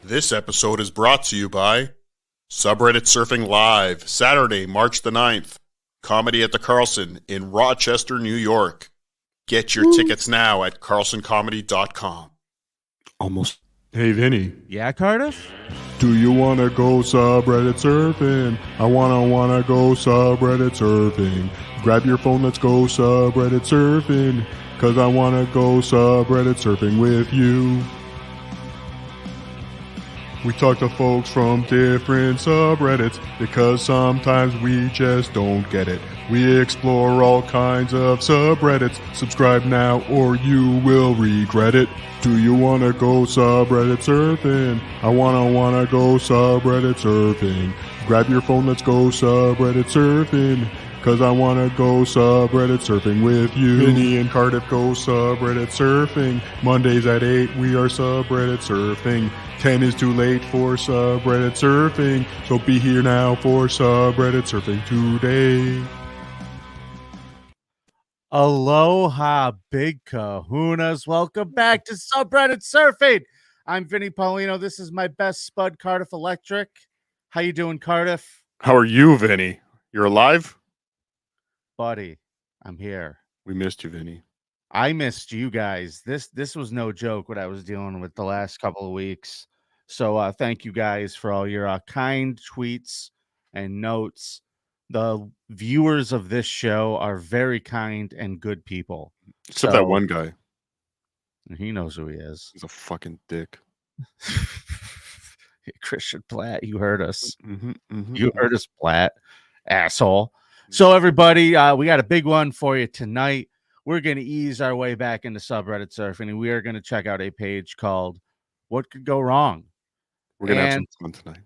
This episode is brought to you by Subreddit Surfing Live, Saturday, March the 9th. Comedy at the Carlson in Rochester, New York. Get your tickets now at carlsoncomedy.com. Almost. Hey, Vinny. Yeah, Cardiff? Do you want to go subreddit surfing? I wanna go subreddit surfing. Grab your phone, let's go subreddit surfing. Cause I wanna go subreddit surfing with you. We talk to folks from different subreddits because sometimes we just don't get it. We explore all kinds of subreddits. Subscribe now or you will regret it. Do you want to go subreddit surfing? I wanna go subreddit surfing. Grab your phone, let's go subreddit surfing. Cause I wanna go subreddit surfing with you. Vinny and Cardiff go subreddit surfing. Mondays at 8 we are subreddit surfing. 10 is too late for subreddit surfing. So be here now for subreddit surfing today. Aloha, big kahunas. Welcome back to Subreddit Surfing. I'm Vinny Paulino. This is my best spud, Cardiff Electric. How you doing, Cardiff? How are you, Vinny? You're alive? Buddy, I'm here. We missed you, Vinny. I missed you guys. This was no joke what I was dealing with the last couple of weeks. So thank you guys for all your kind tweets and notes. The viewers of this show are very kind and good people. Except that one guy. He knows who he is. He's a fucking dick. Christian Platt, you heard us. Mm-hmm. You heard us, Platt, asshole. So everybody, we got a big one for you tonight. We're going to ease our way back into subreddit surfing, and we are going to check out a page called What Could Go Wrong? We're going to have some fun tonight.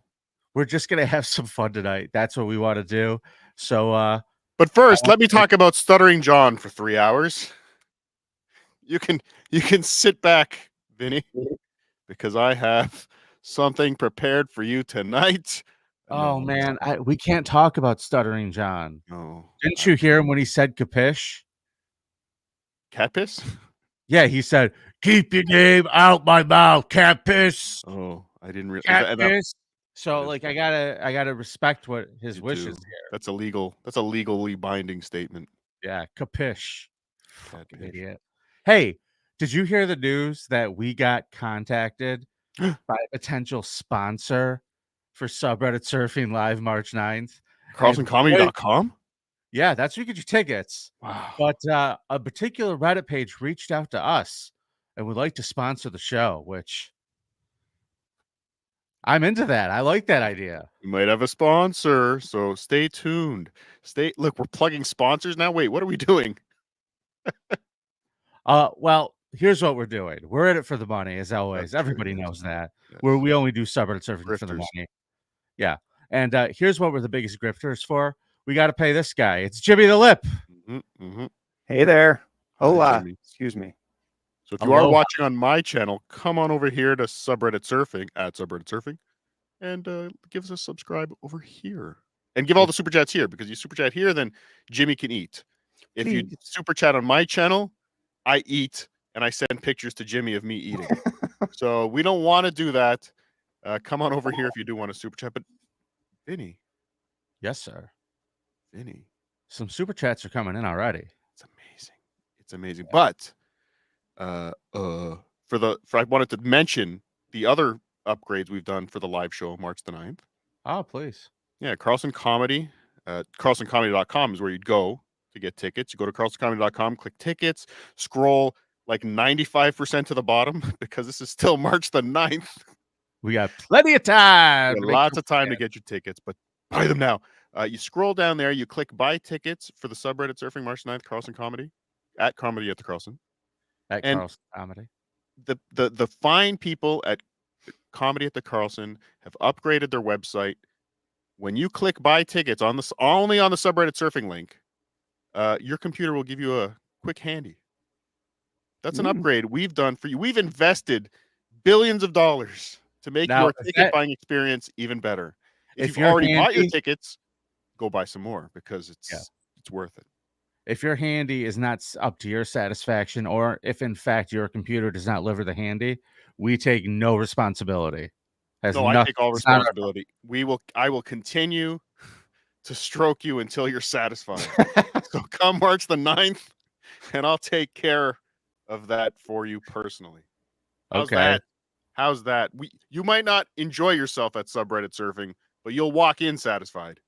We're just going to have some fun tonight. That's what we want to do. So, but first, let me talk about Stuttering John for 3 hours. You can sit back, Vinny, because I have something prepared for you tonight. Oh, man, we can't talk about Stuttering John. No. Didn't you hear him when he said capish? Cat piss? Yeah, he said, keep your name out my mouth, cat piss. Oh, I didn't realize. Cat piss. So, like, I gotta respect what his wishes here. That's a legally binding statement. Yeah, capish. Fucking idiot. Hey, did you hear the news that we got contacted by a potential sponsor for Subreddit Surfing Live March 9th? CarlsonComedy.com? Yeah, that's where you get your tickets. Wow. But a particular Reddit page reached out to us and would like to sponsor the show, which I'm into that. I like that idea. We might have a sponsor, so stay tuned. Look, we're plugging sponsors now. Wait, what are we doing? Well, here's what we're doing. We're in it for the money, as always. That's Everybody true. knows that. Yes. We only do Subreddit Surfing for the money. Yeah. And here's what we're the biggest grifters for. We got to pay this guy. It's Jimmy the Lip. Mm-hmm. Hey there. Hola. Excuse me. So if you are watching on my channel, come on over here to Subreddit Surfing, at Subreddit Surfing, and give us a subscribe over here. And give all the super chats here, because you super chat here, then Jimmy can eat. If you super chat on my channel, I eat, and I send pictures to Jimmy of me eating. So we don't want to do that. Come on over here if you do want to super chat. But Vinny. Yes, sir. Vinny. Some super chats are coming in already. It's amazing. But I wanted to mention the other upgrades we've done for the live show March the 9th. Oh, please. Yeah, Carlson Comedy. CarlsonComedy.com is where you'd go to get tickets. You go to CarlsonComedy.com, click tickets, scroll like 95% to the bottom because this is still March the 9th. We got plenty of time. Lots of time to get your tickets, but buy them now. You scroll down there, you click buy tickets for the Subreddit Surfing March 9th, Carlson Comedy, at Comedy at the Carlson. At Carlson Comedy. The fine people at Comedy at the Carlson have upgraded their website. When you click buy tickets only on the Subreddit Surfing link, your computer will give you a quick handy. That's an upgrade we've done for you. We've invested billions of dollars to make your ticket buying experience even better. If you've already bought your tickets, go buy some more because it's worth it. If your handy is not up to your satisfaction, or if in fact your computer does not deliver the handy, we take no responsibility. No, I take all responsibility. I will continue to stroke you until you're satisfied. So come March the 9th, and I'll take care of that for you personally. How's that? How's that? You might not enjoy yourself at subreddit surfing, but you'll walk in satisfied.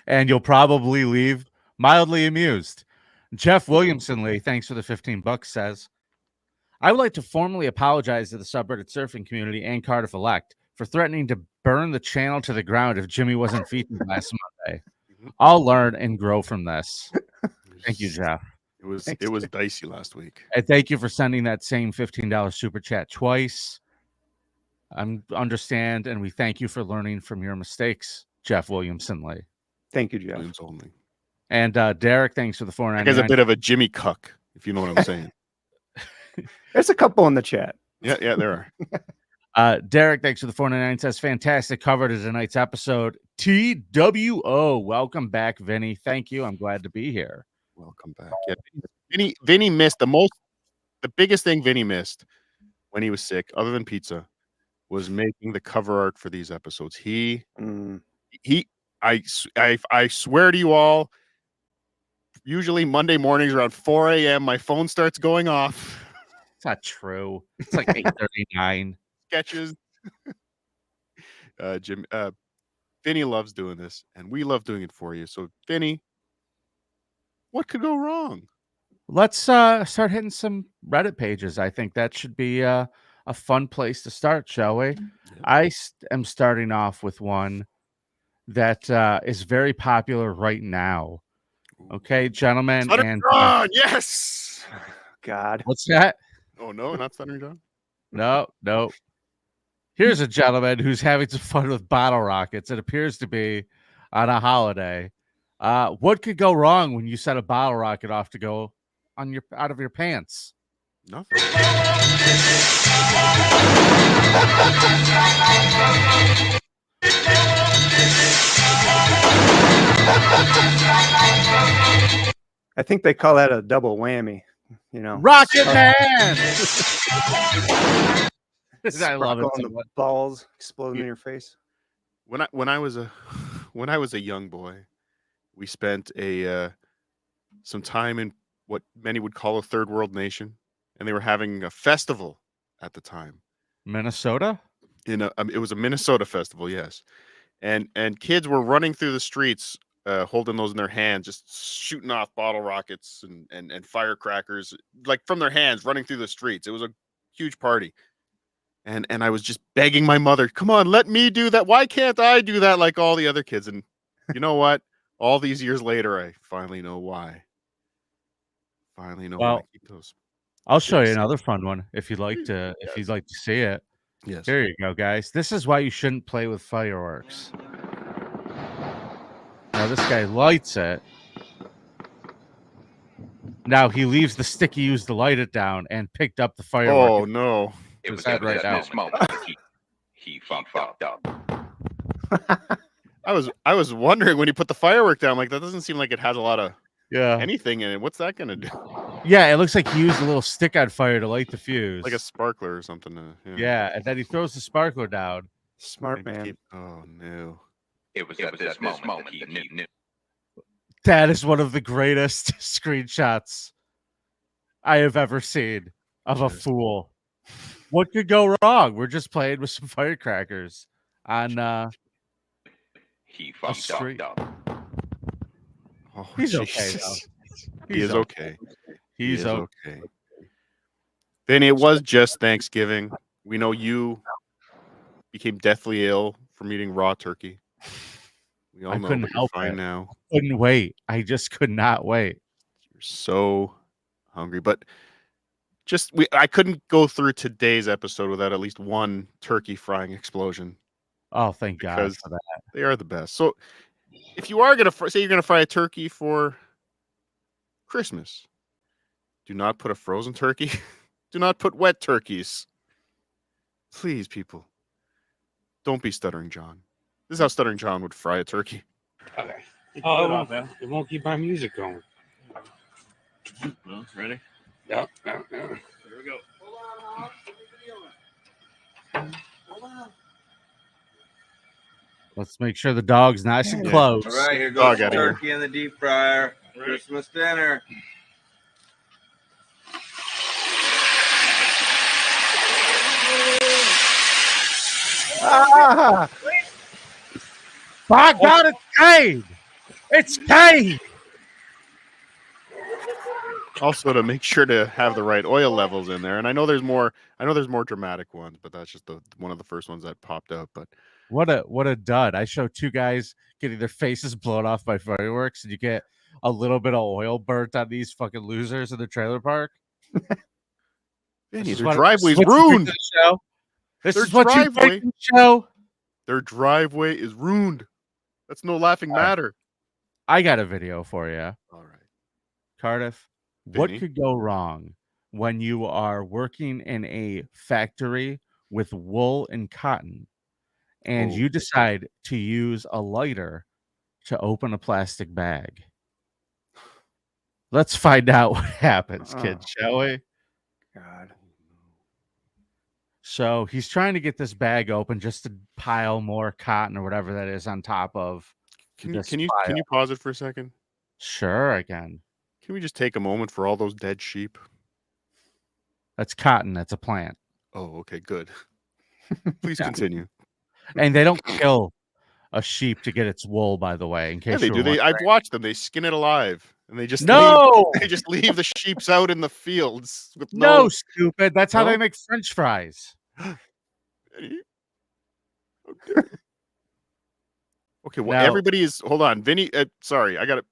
And you'll probably leave mildly amused. Jeff Williamson Lee, thanks for the $15, says, I would like to formally apologize to the subreddit surfing community and Cardiff Elect for threatening to burn the channel to the ground if Jimmy wasn't featured last Monday. I'll learn and grow from this. Thank you, Jeff. It was dicey last week. And thank you for sending that same $15 super chat twice. I understand, and we thank you for learning from your mistakes, Jeff Williamson Lee. Thank you, Jeff. Williams only. And Derek, thanks for the $4.99. That guy's a bit of a Jimmy cuck, if you know what I'm saying. There's a couple in the chat. Yeah, there are. Derek, thanks for the $4.99. Says fantastic cover to tonight's episode. TWO, welcome back, Vinny. Thank you. I'm glad to be here. Welcome back. Yeah, Vinny missed the biggest thing Vinny missed when he was sick, other than pizza, was making the cover art for these episodes. I swear to you all, usually Monday mornings around 4 a.m. my phone starts going off. It's not true. It's like 8:39. Sketches. Vinny loves doing this, and we love doing it for you. So, Vinny, what could go wrong? Let's start hitting some Reddit pages. I think that should be a fun place to start, shall we? Yep. I am starting off with one that is very popular right now. Okay, gentlemen. And yes. God. What's that? Oh, no, not Thundering John? No. Here's a gentleman who's having some fun with bottle rockets. It appears to be on a holiday. What could go wrong when you set a bottle rocket off to go out of your pants? Nothing. I think they call that a double whammy. You know, Rocket Man. I love it. The balls exploding in your face. When I was a young boy, we spent some time in what many would call a third world nation, and they were having a festival at the time. Minnesota? It was a Minnesota festival, yes. And kids were running through the streets, holding those in their hands, just shooting off bottle rockets and firecrackers, like from their hands, running through the streets. It was a huge party. And I was just begging my mother, come on, let me do that. Why can't I do that like all the other kids? And you know what? All these years later, I finally know why. Why I keep those. I'll show you another fun one if you'd like to. If you'd like to see it. Yes. Here you go, guys. This is why you shouldn't play with fireworks. Now this guy lights it. Now he leaves the stick he used to light it down and picked up the firework. Oh no! It was right now. this moment he fucked up. I was wondering when he put the firework down, like that doesn't seem like it has a lot of anything in it. What's that gonna do? Yeah, it looks like he used a little stick on fire to light the fuse, like a sparkler or something. Yeah, and then he throws the sparkler down. Smart man. Oh no! It was at this moment that he knew. That is one of the greatest screenshots I have ever seen of a fool. What could go wrong? We're just playing with some firecrackers on he fucked up. Oh, he's Jesus. okay though. He is okay. He's okay. Then it was just Thanksgiving. We know you became deathly ill from eating raw turkey. We all know couldn't help fine it. now. Couldn't wait. I just could not wait. You're so hungry, but I couldn't go through today's episode without at least one turkey frying explosion. Oh, thank God for that. They are the best. So if you are going to say you're going to fry a turkey for Christmas, do not put a frozen turkey. Do not put wet turkeys. Please, people. Don't be Stuttering John. This is how Stuttering John would fry a turkey. Okay. Oh, it won't keep my music going. Well, ready? Yep. Here we go. Let's make sure the dog's nice and close. All right, here Dog goes outta here. turkey in the deep fryer. Christmas dinner. Ah! By God, it's Cade! It's Cade! Also, to make sure to have the right oil levels in there, and I know there's more dramatic ones, but that's just one of the first ones that popped up. But What a dud. I show two guys getting their faces blown off by fireworks, and you get a little bit of oil burnt on these fucking losers in the trailer park. Vinny, their driveway's ruined. This Their is what you bring to the show. Their driveway is ruined. That's no laughing matter. I got a video for you. All right. Cardiff, Vinny? what could go wrong when you are working in a factory with wool and cotton and you decide to use a lighter to open a plastic bag? Let's find out what happens, kids, shall we? God. So he's trying to get this bag open just to pile more cotton or whatever that is on top of. Can you pause it for a second? Sure, I can. Can we just take a moment for all those dead sheep? That's cotton. That's a plant. Oh, okay, good. Please continue. And they don't kill a sheep to get its wool, by the way. In case Yeah, they you do. were I've watched them. They skin it alive, and they just they just leave the sheeps out in the fields with no stupid. That's how No? they make French fries. Okay, well, Now- everybody is. Hold on, Vinny. Sorry, I got to.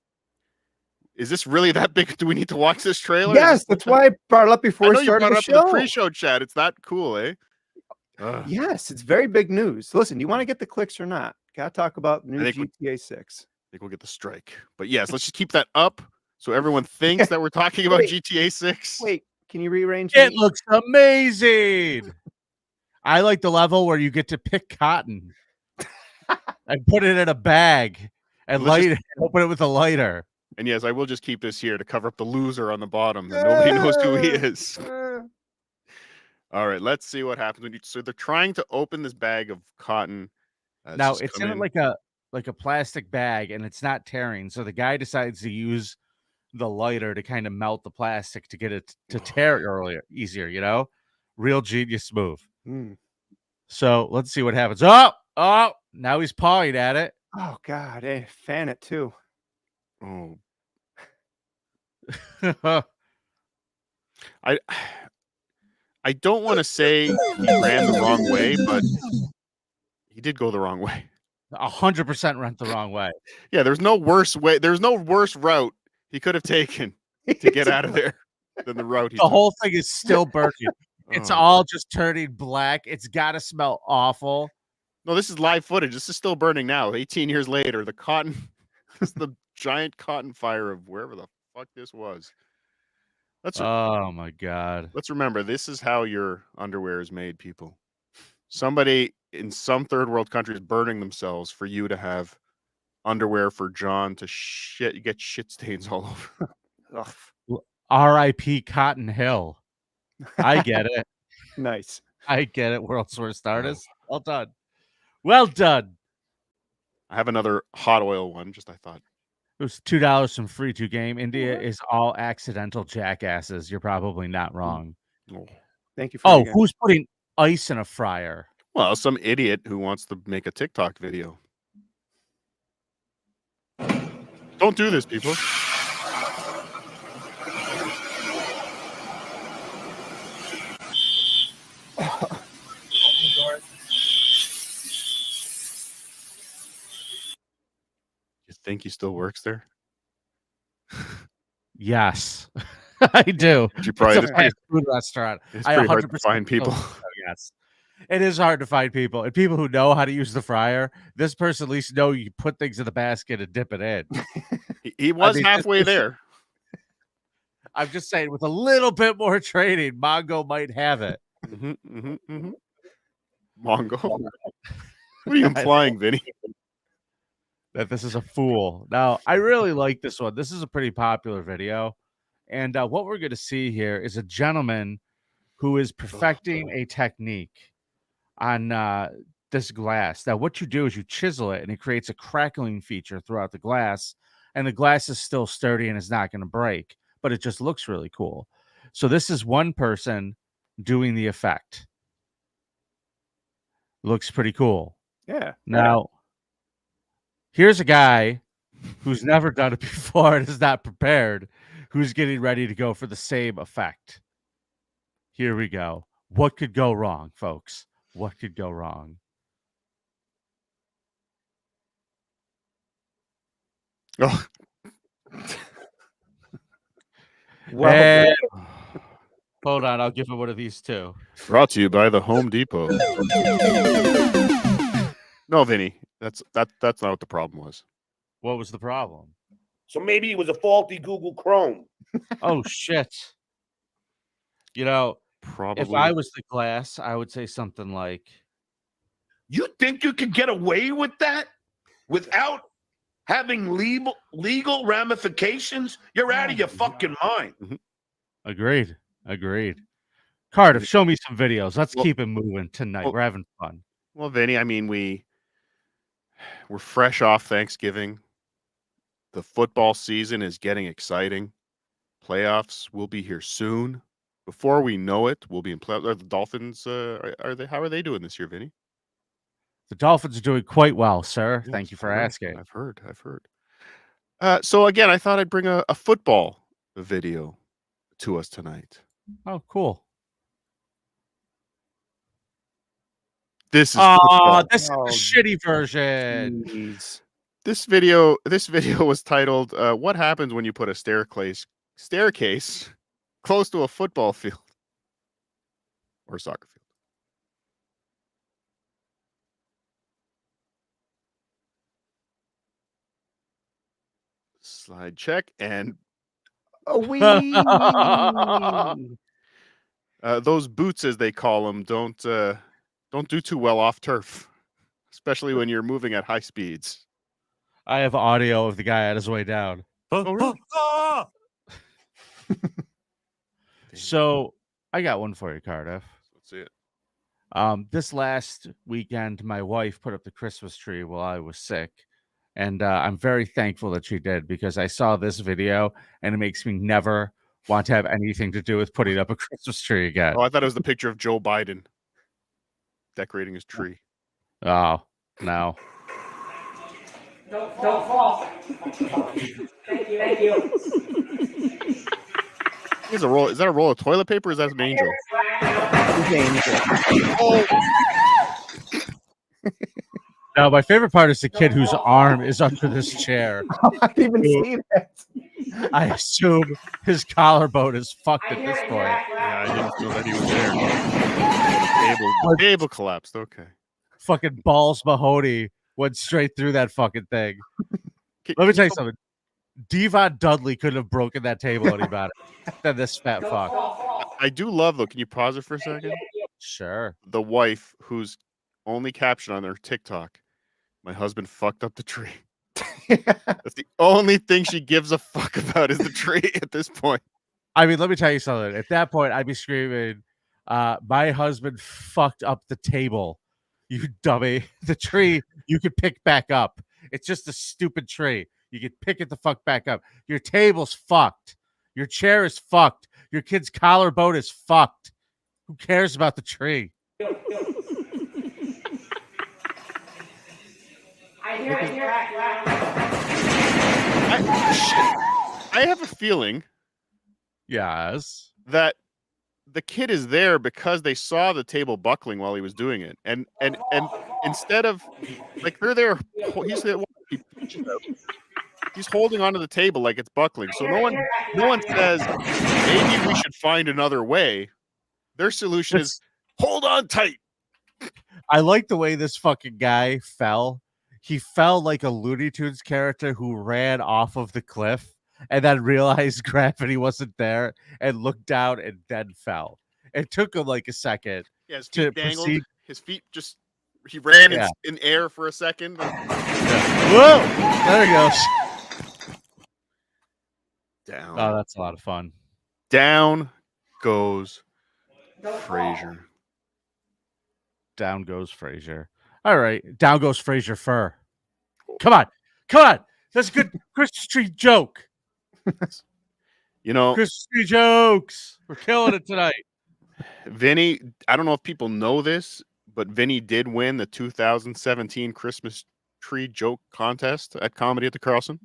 Is this really that big? Do we need to watch this trailer? Yes, that's why I brought it up I before know we you brought started it the up in the show. pre-show chat. It's that cool, eh? Ugh. Yes, it's very big news. Listen, do you want to get the clicks or not? Gotta talk about new I think GTA 6. I think we'll get the strike. But yes, let's just keep that up so everyone thinks that we're talking about Wait. GTA 6. Wait, can you rearrange It these? looks amazing. I like the level where you get to pick cotton and put it in a bag and Let's light it, open it with a lighter. And yes, I will just keep this here to cover up the loser on the bottom that nobody knows who he is. All right, let's see what happens. So they're trying to open this bag of cotton. Now it's in like a plastic bag and it's not tearing. So the guy decides to use the lighter to kind of melt the plastic to get it to tear easier, you know? Real genius move. So let's see what happens. Oh, now he's pawing at it. Oh God, hey, fan it too. Oh, I don't want to say he ran the wrong way, but he did go the wrong way. 100% went the wrong way. Yeah, there's no worse way. There's no worse route he could have taken to get out of there than the route he The took. whole thing is still burning. It's Oh. all just turning black. It's got to smell awful. No, this is live footage. This is still burning now. 18 years later, the cotton, this is the giant cotton fire of wherever the fuck this was. Oh my God. Let's remember, this is how your underwear is made, people. Somebody in some third world country is burning themselves for you to have underwear for John to get shit stains all over. R.I.P. Cotton Hill. I get it. Nice. I get it. World's worst artist. Well done. Well done. I have another hot oil one, just I thought. It was $2 from free to game. India is all accidental jackasses. You're probably not wrong. Thank you for Oh, who's putting ice in a fryer? Well, some idiot who wants to make a TikTok video. Don't do this, people. You think he still works there? Yes, I do. You probably It's a fast food restaurant. It's I pretty hard to 100% find people. Yes, it is hard to find people and people who know how to use the fryer. This person at least know you put things in the basket and dip it in. He was mean, halfway there. I'm just saying, with a little bit more training, Mongo might have it. Mongo. What are you implying, Vinny? That this is a fool. Now, I really like this one. This is a pretty popular video. And what we're going to see here is a gentleman who is perfecting a technique on this glass. Now, what you do is you chisel it, and it creates a crackling feature throughout the glass, and the glass is still sturdy and is not going to break, but it just looks really cool. So this is one person doing the effect. Looks pretty cool. Yeah. Now, here's a guy who's never done it before and is not prepared, who's getting ready to go for the same effect. Here we go. What could go wrong, folks? What could go wrong? Oh, Well, And hold on, I'll give him one of these too. brought to you by the Home Depot. No, Vinny, that's not what the problem was. What was the problem? So maybe it was a faulty Google Chrome. Oh shit. You know, Probably. if I was the glass, I would say something like, You think you could get away with that without having legal ramifications? You're out of your fucking mind. agreed. Cardiff, show me some videos. Let's Well- keep it moving tonight. well- We're having fun. Well, Vinny, I mean, we're fresh off Thanksgiving. The football season is getting exciting. Playoffs will be here soon. Before we know it, we'll be in playoffs. Are the Dolphins? Are they? How are they doing this year, Vinny? The Dolphins are doing quite well, sir. Thank Yes, you for I've heard. asking. I've heard. So again, I thought I'd bring a football video to us tonight. Oh, cool. This is Oh, football. this is the Oh, shitty version. jeez. This video was titled "What Happens When You Put a Staircase Close to a Football Field or Soccer Field." Slide check, and Oh, wee. those boots, as they call them, don't do too well off turf, especially when you're moving at high speeds. I have audio of the guy on his way down. Oh, really? So I got one for you, Cardiff. Let's see it. This last weekend, my wife put up the Christmas tree while I was sick. And I'm very thankful that she did, because I saw this video and it makes me never want to have anything to do with putting up a Christmas tree again. Oh, I thought it was the picture of Joe Biden decorating his tree. Oh, no. Don't fall. Thank you. Is that a roll of toilet paper? Or is that an angel? Oh, Now, my favorite part is the kid whose arm is under this chair. I didn't even see that. I assume his collarbone is fucked at this point. Yeah, I didn't know that he was there. The table collapsed. Okay. Fucking Balls Mahoney went straight through that fucking thing. Let me tell you something. Devon Dudley couldn't have broken that table any better than this fat fuck. I do love, though. Can you pause it for a second? Sure. The wife whose only caption on their TikTok, "My husband fucked up the tree." That's the only thing she gives a fuck about is the tree at this point. I mean, let me tell you something. At that point, I'd be screaming, my husband fucked up the table. You dummy. The tree you could pick back up. It's just a stupid tree. You could pick it the fuck back up. Your table's fucked. Your chair is fucked. Your kid's collarbone is fucked. Who cares about the tree? I have a feeling Yes. that the kid is there because they saw the table buckling while he was doing it, and instead of, like, they're there, he's holding onto the table like it's buckling. So no one says maybe we should find another way. Their solution is hold on tight. I like the way this fucking guy fell. He fell like a Looney Tunes character who ran off of the cliff and then realized gravity wasn't there and looked down and then fell. It took him like a second. Yeah, his to feet dangled. proceed. His feet just, he ran Yeah. in air for a second. Whoa! There he goes. Down. Oh, that's a lot of fun. Down goes Frazier. Down goes Frazier. All right, down goes Fraser Fur. Come on, come on. That's a good Christmas tree joke. You know, Christmas tree jokes. We're killing it tonight. Vinny, I don't know if people know this, but Vinny did win the 2017 Christmas tree joke contest at Comedy at the Carlson.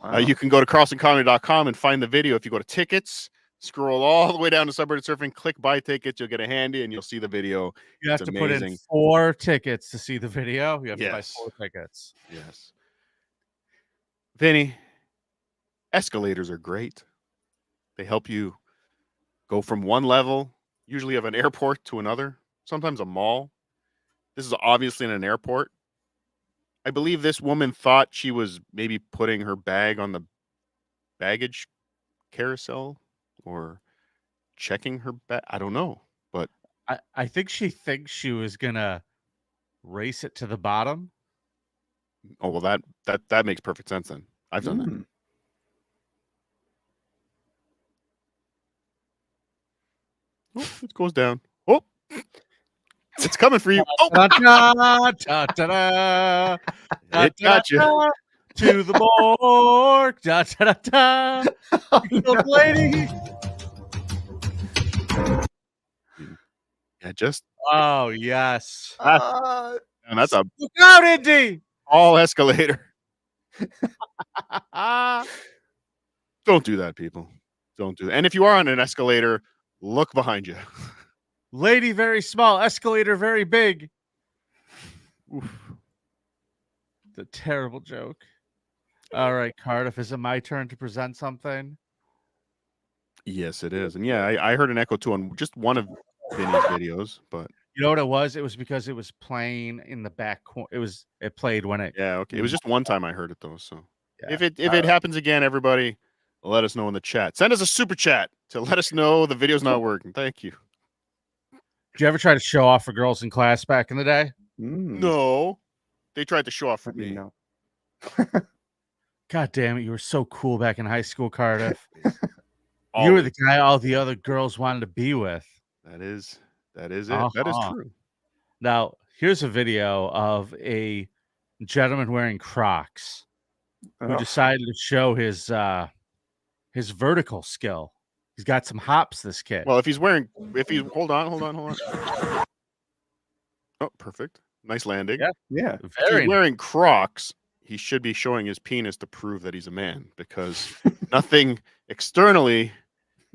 Wow. You can go to carlsoncomedy.com and find the video. If you go to tickets, scroll all the way down to Subreddit Surfing, click buy tickets, you'll get a handy and you'll see the video. You have It's to put in amazing. 4 tickets to see the video. You have to buy Yes. 4 tickets. Yes. Vinny, escalators are great. They help you go from one level, usually of an airport, to another, sometimes a mall. This is obviously in an airport. I believe this woman thought she was maybe putting her bag on the baggage carousel or checking her bag. I don't know, but I think she thinks she was gonna race it to the bottom. oh well, that makes perfect sense then. I've done that. Oh, it goes down. Oh, it's coming for you. Oh, it got you. To the morgue. Da, da, da, da. Lady. Yeah, just Oh yes. and that's a Look out, Indy. all escalator. Don't do that, people. Don't do that. And if you are on an escalator, look behind you. Lady very small, escalator very big. Oof. The terrible joke. All right, Cardiff, is it my turn to present something? Yes, it is. And yeah, I heard an echo too on just one of Vinny's videos, but You know what it was? It was because it was playing in the back corner. It played when it. yeah, okay. It was just one time I heard it though. So Yeah. if it happens again, everybody, let us know in the chat. Send us a super chat to let us know the video's not working. Thank you. Did you ever try to show off for girls in class back in the day? No, they tried to show off for me. No. God damn it, you were so cool back in high school, Cardiff. You were the guy all the other girls wanted to be with. That is it. That is true. Now, here's a video of a gentleman wearing Crocs who decided to show his vertical skill. He's got some hops, this kid. Well, if he's hold on. Oh, perfect. Nice landing. Yeah. If he's wearing Crocs, he should be showing his penis to prove that he's a man, because nothing externally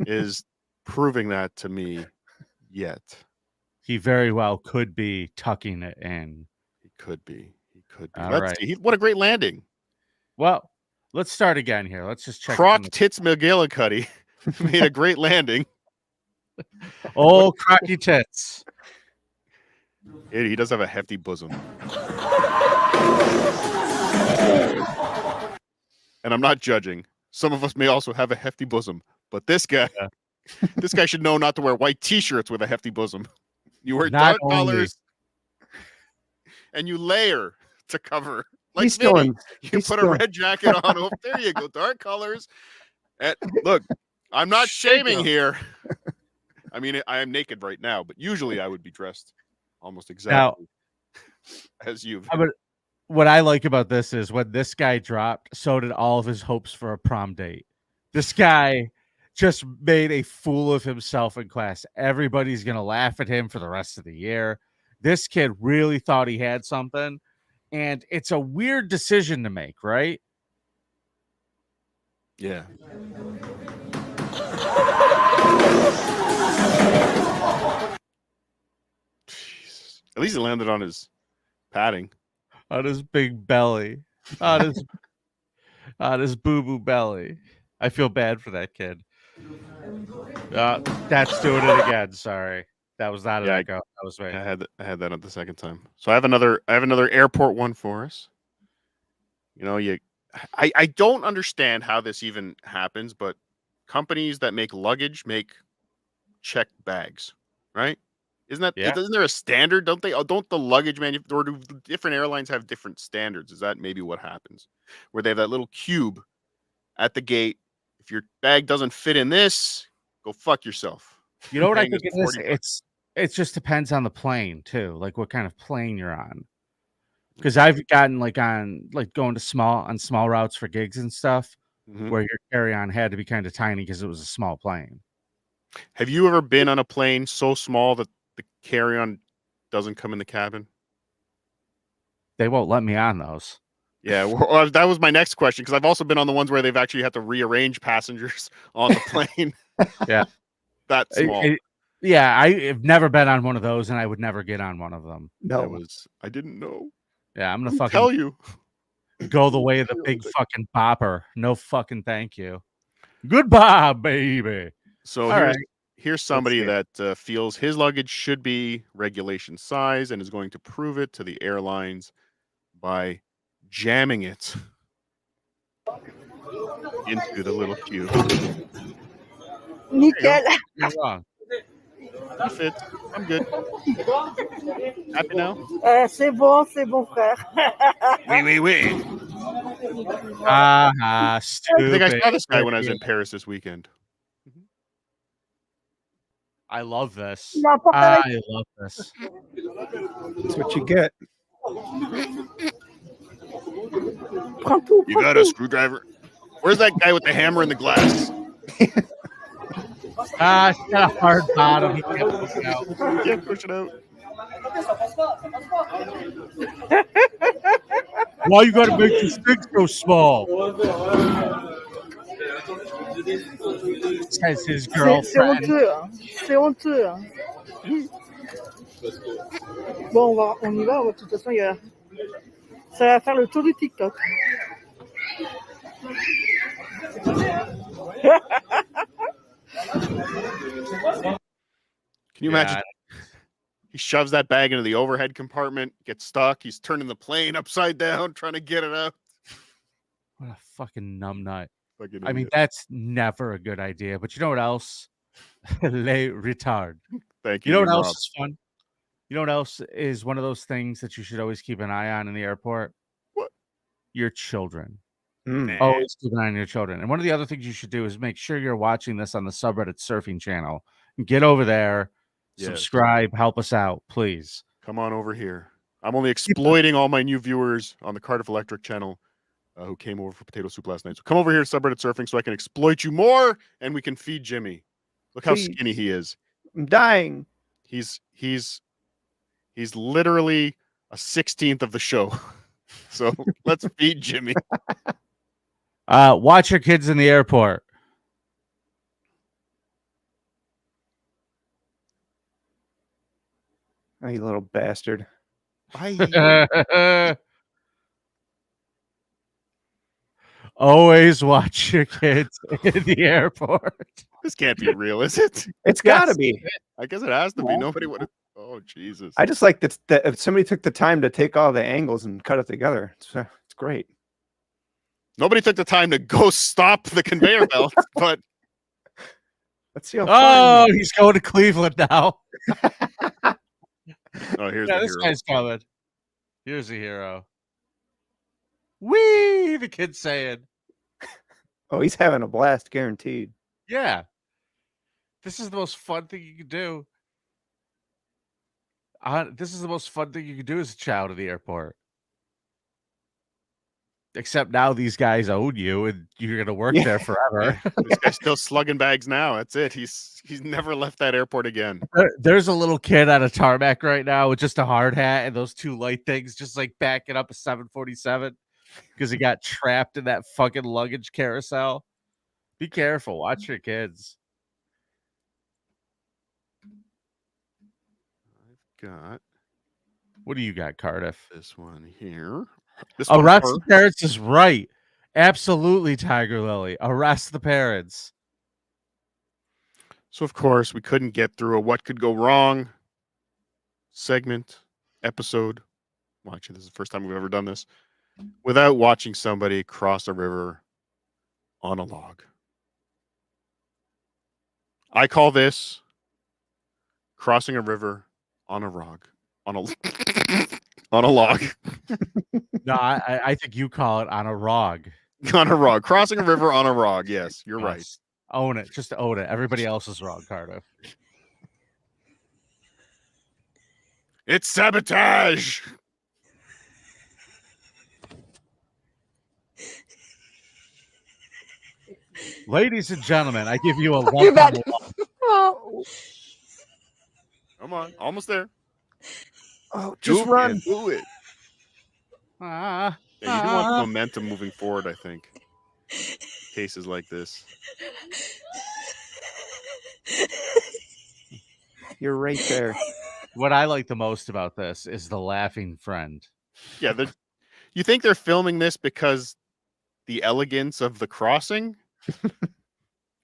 is proving that to me yet. He very well could be tucking it in. He could be. All Let's right. see. What a great landing. Well, let's start again here. Let's just check. Croc Tits McGillicuddy made a great landing. Oh, crocky tits. He does have a hefty bosom. And I'm not judging. Some of us may also have a hefty bosom, but this guy, this guy should know not to wear white T-shirts with a hefty bosom. You wear dark colors, and you layer to cover. Like Vinny, you put a red jacket on. Oh, there you go, dark colors. And look, I'm not shaming here. I mean, I am naked right now, but usually I would be dressed almost exactly as you. What I like about this is when this guy dropped, so did all of his hopes for a prom date. This guy just made a fool of himself in class. Everybody's going to laugh at him for the rest of the year. This kid really thought he had something, and it's a weird decision to make, right? Yeah. Jesus. At least it landed on his padding. On his big belly. On his boo-boo belly. I feel bad for that kid. That's doing it again. Sorry. That was not an echo. That was right. I had that at the second time. So I have another airport one for us. You know, I don't understand how this even happens, but companies that make luggage make checked bags, right? Isn't there a standard? Don't the luggage or do different airlines have different standards? Is that maybe what happens? Where they have that little cube at the gate. If your bag doesn't fit in this, go fuck yourself. You know what I think it is? It just depends on the plane too, like what kind of plane you're on. Because I've gotten like going to small routes for gigs and stuff Mhm. where your carry-on had to be kind of tiny because it was a small plane. Have you ever been on a plane so small that the carry-on doesn't come in the cabin? They won't let me on those. Yeah, well, that was my next question because I've also been on the ones where they've actually had to rearrange passengers on the plane. Yeah. That small. Yeah, I've never been on one of those, and I would never get on one of them. No. I didn't know. Yeah, I'm gonna Didn't fucking tell you. go the way of the big fucking bopper. No fucking thank you. Goodbye, baby. So All right. here's somebody see it. that feels his luggage should be regulation size and is going to prove it to the airlines by jamming it into the little queue. Nickel. You're wrong. It fits. I'm good. Happy now? C'est bon, frère. Oui. Ah, I stupid. think I saw this guy when I was in Paris this weekend. I love this. N'importe I avec. love this. That's what you get. Prends tout. You got a screwdriver? Where's that guy with the hammer in the glass? It's got a hard bottom. He can't push it out. Can't push it out. Why you gotta make this thing so small? Says his C'est girlfriend. honteux. Hein. C'est honteux. Hein. Bon, on y va. De toute façon, ça va faire le tour du TikTok. Can you imagine? He shoves that bag into the overhead compartment, gets stuck. He's turning the plane upside down, trying to get it out. What a fucking numbnut. Fucking I mean, idiot. that's never a good idea. But you know what else? Les retard. Thank you. You know what else Rob. is fun? You know what else is one of those things that you should always keep an eye on in the airport? What? Your children. Mm. Always keep an eye on your children. And one of the other things you should do is make sure you're watching this on the subreddit surfing channel. Get over there, subscribe, help us out, please. Come on over here. I'm only exploiting all my new viewers on the Cardiff Electric channel who came over for potato soup last night. So come over here to subreddit surfing so I can exploit you more and we can feed Jimmy. Look how skinny he is. I'm dying. He's literally a 16th of the show. So let's feed Jimmy. Watch your kids in the airport. Oh, you little bastard. Always watch your kids in the airport. This can't be real, is it? It's got to be. I guess it has to be. Nobody would have. Oh, Jesus. I just like that if somebody took the time to take all the angles and cut it together. It's great. Nobody took the time to go stop the conveyor belt, but let's see how Oh, he's going to Cleveland now. Oh, here's yeah, the this hero. guy's coming. Here's a hero. Wee, the kid's saying. Oh, he's having a blast, guaranteed. Yeah. This is the most fun thing you can do. This is the most fun thing you can do as a child at the airport. Except now these guys own you and you're going to work there forever. This guy's still slugging bags now. That's it. He's never left that airport again. There's a little kid on a tarmac right now with just a hard hat and those two light things just like backing up a 747 because he got trapped in that fucking luggage carousel. Be careful. Watch your kids. I've got. What do you got, Cardiff? This one here. Arrest the parents is right. Absolutely, Tiger Lily. Arrest the parents. So, of course, we couldn't get through a What Could Go Wrong segment, episode. Well, actually, this is the first time we've ever done this without watching somebody cross a river on a log. I call this crossing a river on a log. On a log. No, I think you call it on a rog. On a rog. Crossing a river on a rog. Yes, you're right. Own it. Just own it. Everybody else is wrong, Cardiff. It's sabotage. Ladies and gentlemen, I give you a You lump on bet. the wall. Oh, Come on, almost there. Oh, just Do run. do it. Ah, Yeah, you do want the ah. momentum moving forward, I think. Cases like this. You're right there. What I like the most about this is the laughing friend. Yeah, you think they're filming this because the elegance of the crossing?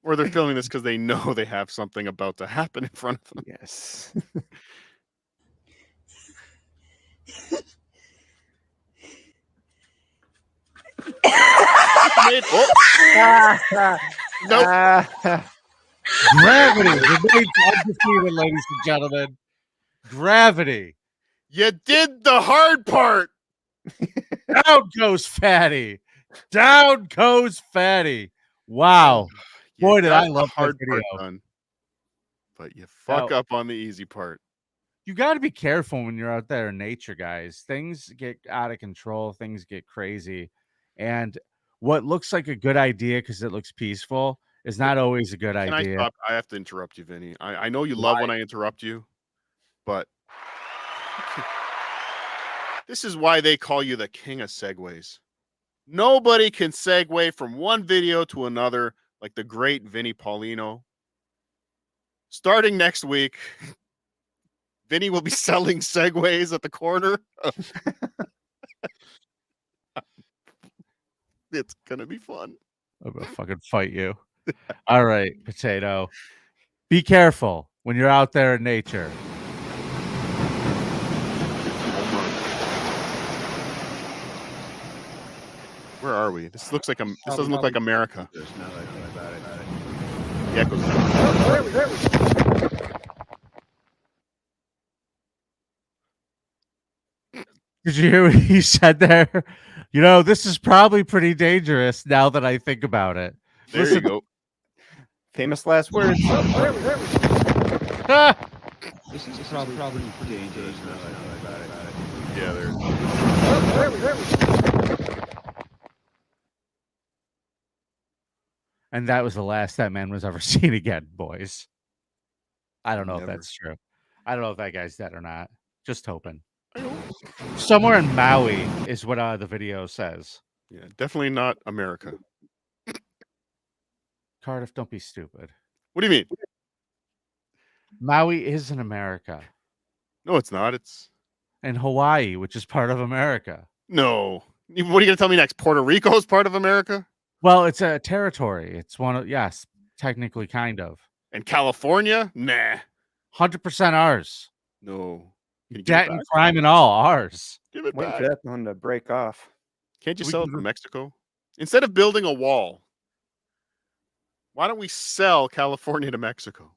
Or they're filming this because they know they have something about to happen in front of them? Yes. Oh, nope. Gravity remains undefeated, ladies and gentlemen. Gravity. You did the hard part. Down goes Fatty. Down goes Fatty. Wow. You Boy, did got I the love that hard part video. done. But you fuck Now- up on the easy part. You got to be careful when you're out there in nature, guys. Things get out of control. Things get crazy. And what looks like a good idea because it looks peaceful is not always a good Can idea. I stop? I have to interrupt you, Vinny. I know you love when I interrupt you, but this is why they call you the king of segues. Nobody can segue from one video to another like the great Vinny Paulino. Starting next week, Vinny will be selling segues at the corner. It's gonna be fun. I'm gonna fucking fight you. All right, Potato. Be careful when you're out there in nature. Where are we? This looks like this doesn't look like America. The echo's Did you hear what he said there? You know, this is probably pretty dangerous now that I think about it. there you go. Famous last words. Ah! This is probably pretty dangerous. Yeah, there. And that was the last that man was ever seen again, boys. I don't know Never. if that's true. I don't know if that guy's dead or not. Just hoping. Somewhere in Maui is what the video says. Yeah, definitely not America. Cardiff, don't be stupid. What do you mean? Maui is in America. No, it's not. It's And Hawaii, which is part of America. no. What are you going to tell me next? Puerto Rico is part of America? Well, it's a territory. It's one of, yes, technically kind of. And California? Nah. 100% ours. No. Can you give it Debt and back? crime and all ours. Give it Wait back. for that one to break off. Can't you We sell it can- to Mexico? Instead of building a wall, why don't we sell California to Mexico?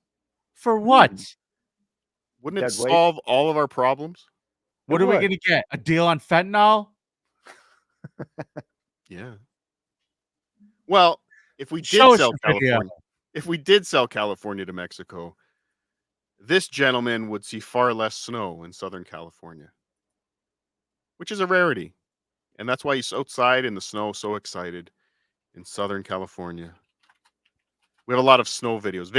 For what? Wouldn't it Dead weight? solve all of our problems? What It are we would. going to get? A deal on fentanyl? Yeah. Well, if we did Show us sell the video. California, if we did sell California to Mexico, this gentleman would see far less snow in Southern California, which is a rarity. And that's why he's outside in the snow, so excited in Southern California. We have a lot of snow videos.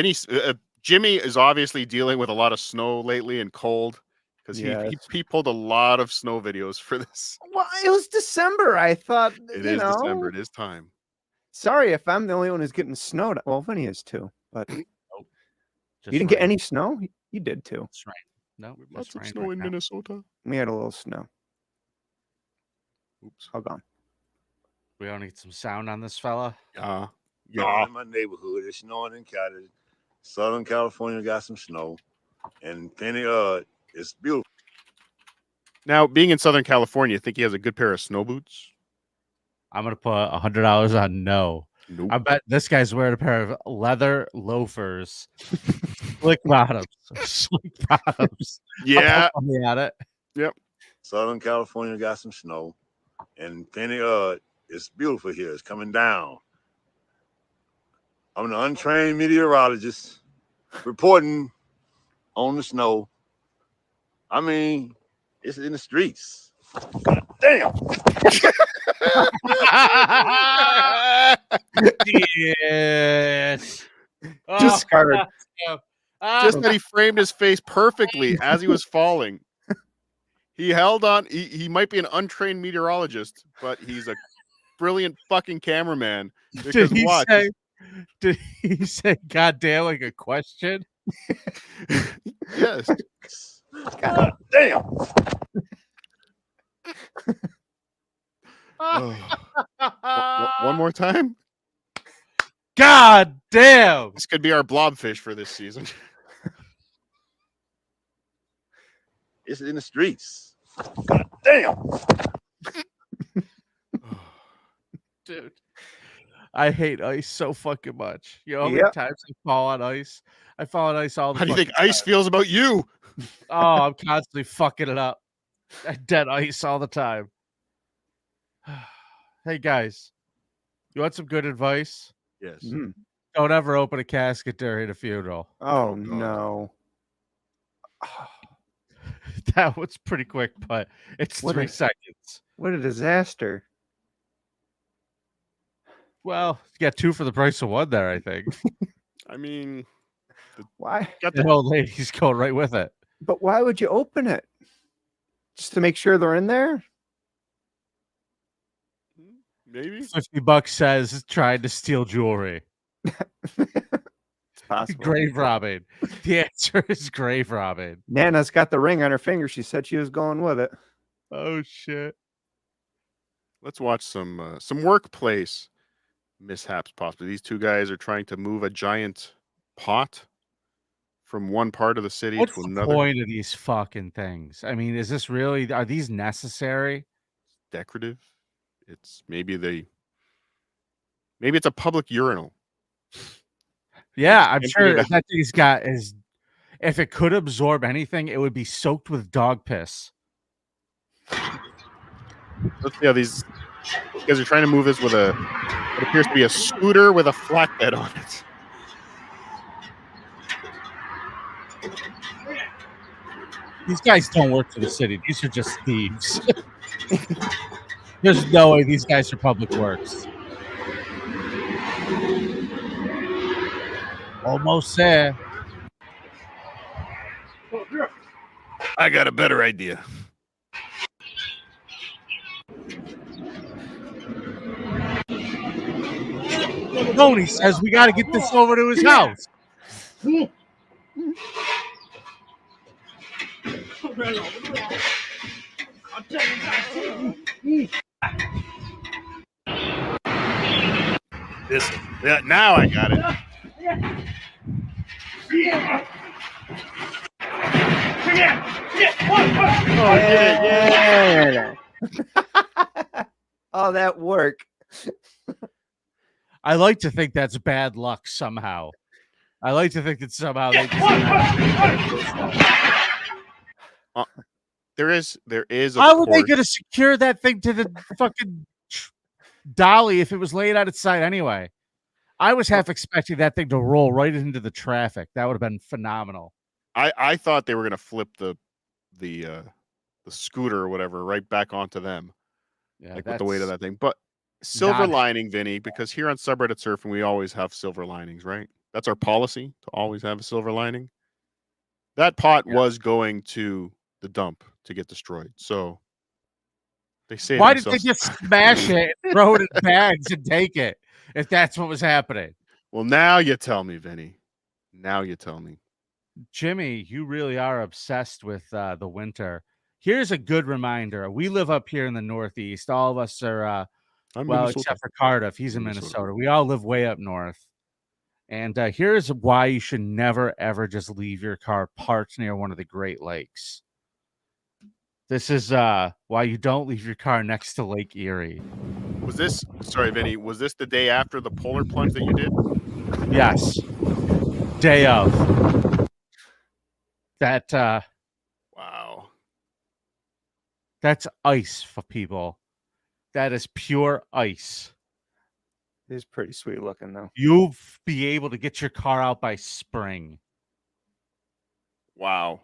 Jimmy is obviously dealing with a lot of snow lately and cold because Yes. he pulled a lot of snow videos for this. Well, it was December. I thought, It you is know, December. It is time. Sorry if I'm the only one who's getting snowed. Well, Vinny is too, but you Just didn't get rain. any snow. You did too. It's rain. No, Lots just of rain snow right in now. Minnesota. We had a little snow. Oops. All gone. We don't need some sound on this fella. Yeah. In my neighborhood, it's snowing in Cali. Southern California got some snow, and Penny, it's beautiful. Now, being in Southern California, I think he has a good pair of snow boots. I'm going to put $100 on no. Nope. I bet this guy's wearing a pair of leather loafers. Slick bottoms. Slick bottoms. Yeah. I'll put money at it. Southern California got some snow, and Penny, it's beautiful here. It's coming down. I'm an untrained meteorologist reporting on the snow. I mean, it's in the streets. Damn. Yes. Just scarred. Just that he framed his face perfectly as he was falling. He held on. He might be an untrained meteorologist, but he's a brilliant fucking cameraman. Because watch. Did he say goddamn like a question? Yes. God damn. One more time. God damn. This could be our blobfish for this season. It's in the streets. God damn. Dude, I hate ice so fucking much. You know how many Yep. times I fall on ice? I fall on ice all the How do you think fucking ice feels about you? Oh, I'm constantly fucking it up. Dead ice all the time. Hey guys, you want some good advice? Yes. Mm. Don't ever open a casket during a funeral. Oh, God. no. That was pretty quick, but it's What 3 a- seconds. What a disaster. Well, you got 2 for the price of 1 there, I think. I mean, Why? got The the old ladies go right with it. But why would you open it? Just to make sure they're in there? maybe. $50 says tried to steal jewelry. It's possible. Grave robbing. The answer is grave robbing. Nana's got the ring on her finger. She said she was going with it. Oh shit. Let's watch some workplace mishaps. Possibly these two guys are trying to move a giant pot from one part of the city What's to the another. point of these fucking things? I mean, is this really? Are these necessary? Decorative. It's maybe it's a public urinal. Yeah, I'm emptied sure it out. that thing's got is. If it could absorb anything, it would be soaked with dog piss. Yeah, these guys are trying to move this with what appears to be a scooter with a flatbed on it. These guys don't work for the city. These are just thieves. There's no way these guys are public works. Almost there. I got a better idea. Tony says we got to get this over to his house. Yeah, now I got it. Oh, yeah. All that work. I like to think that's bad luck somehow. I like to think that somehow they just there is. How were they going to secure that thing to the fucking dolly if it was laid out its side anyway? I was half expecting that thing to roll right into the traffic. That would have been phenomenal. I thought they were going to flip the scooter or whatever right back onto them, Yeah, like with the weight of that thing. But silver lining, Vinny, because here on Subreddit Surfing we always have silver linings, right? That's our policy to always have a silver lining. That pot was going to the dump to get destroyed, so they saved. Why did they just smash it, throw it in bags, and take it? If that's what was happening. Well, now you tell me, Vinny. Now you tell me. Jimmy, you really are obsessed with the winter. Here's a good reminder. We live up here in the Northeast. All of us are, except for Cardiff. He's in Minnesota. We all live way up north. And here's why you should never, ever just leave your car parked near one of the Great Lakes. This is why you don't leave your car next to Lake Erie. Was this, sorry, Vinny, was this the day after the polar plunge that you did? Yes. Day of. That, wow. That's ice for people. That is pure ice. It is pretty sweet looking, though. You'll be able to get your car out by spring. Wow.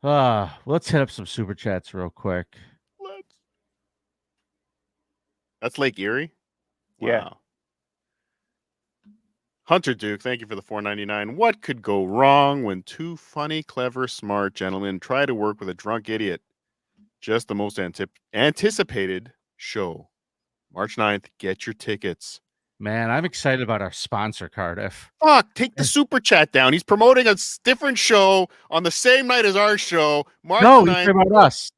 Let's hit up some super chats real quick. Let's. That's Lake Erie. Yeah. Wow. Hunter Duke, thank you for the $4.99. What could go wrong when two funny, clever, smart gentlemen try to work with a drunk idiot? Just the most anticipated show. March 9th. Get your tickets. Man, I'm excited about our sponsor, Cardiff. Fuck, take the super chat down. He's promoting a different show on the same night as our show. March No, 9th. he's about us.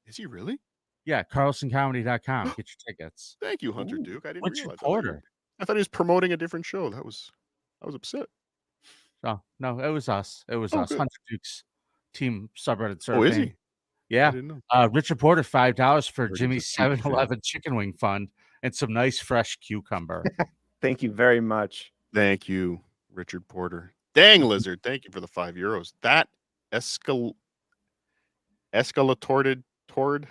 Is he really? Yeah, carlsoncomedy.com. Get your tickets. Thank you, Hunter Duke. I didn't Richard realize. Porter. I thought he was promoting a different show. I was upset. Oh, no, it was us. It was us. Good. Hunter Duke's team subreddit survey. Oh, is he? Yeah. I didn't know. Richard Porter, $5 for Heard he's Jimmy's a huge 7-Eleven chicken wing fund and some nice fresh cucumber. Thank you very much. Thank you, Richard Porter. Dang Lizard, thank you for the €5. That escalatorted toward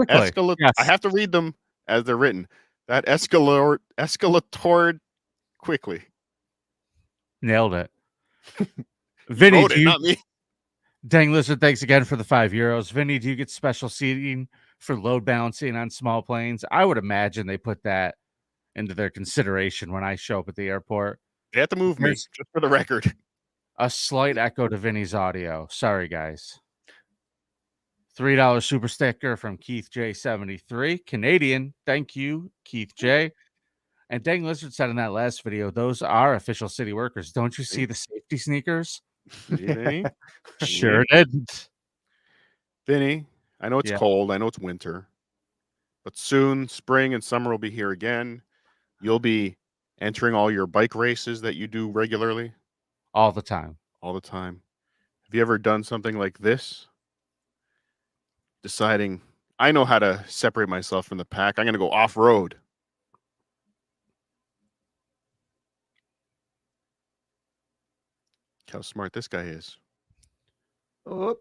Yes. I have to read them as they're written. That escalatored quickly. Nailed it. Vinny, Wrote it, not me. Dang Lizard, thanks again for the €5. Vinny, do you get special seating for load balancing on small planes? I would imagine they put that into their consideration when I show up at the airport. They have to move me, just for the record. A slight echo to Vinny's audio. Sorry, guys. $3 super sticker from Keith J73. Canadian. Thank you, Keith J. And Dang Lizard said in that last video, those are official city workers. Don't you see the safety sneakers? Vinny? Sure didn't. Vinny, I know it's cold. I know it's winter. But soon, spring and summer will be here again. You'll be entering all your bike races that you do regularly. All the time. All the time. Have you ever done something like this? Deciding, I know how to separate myself from the pack. I'm going to go off-road. How smart this guy is. Oh.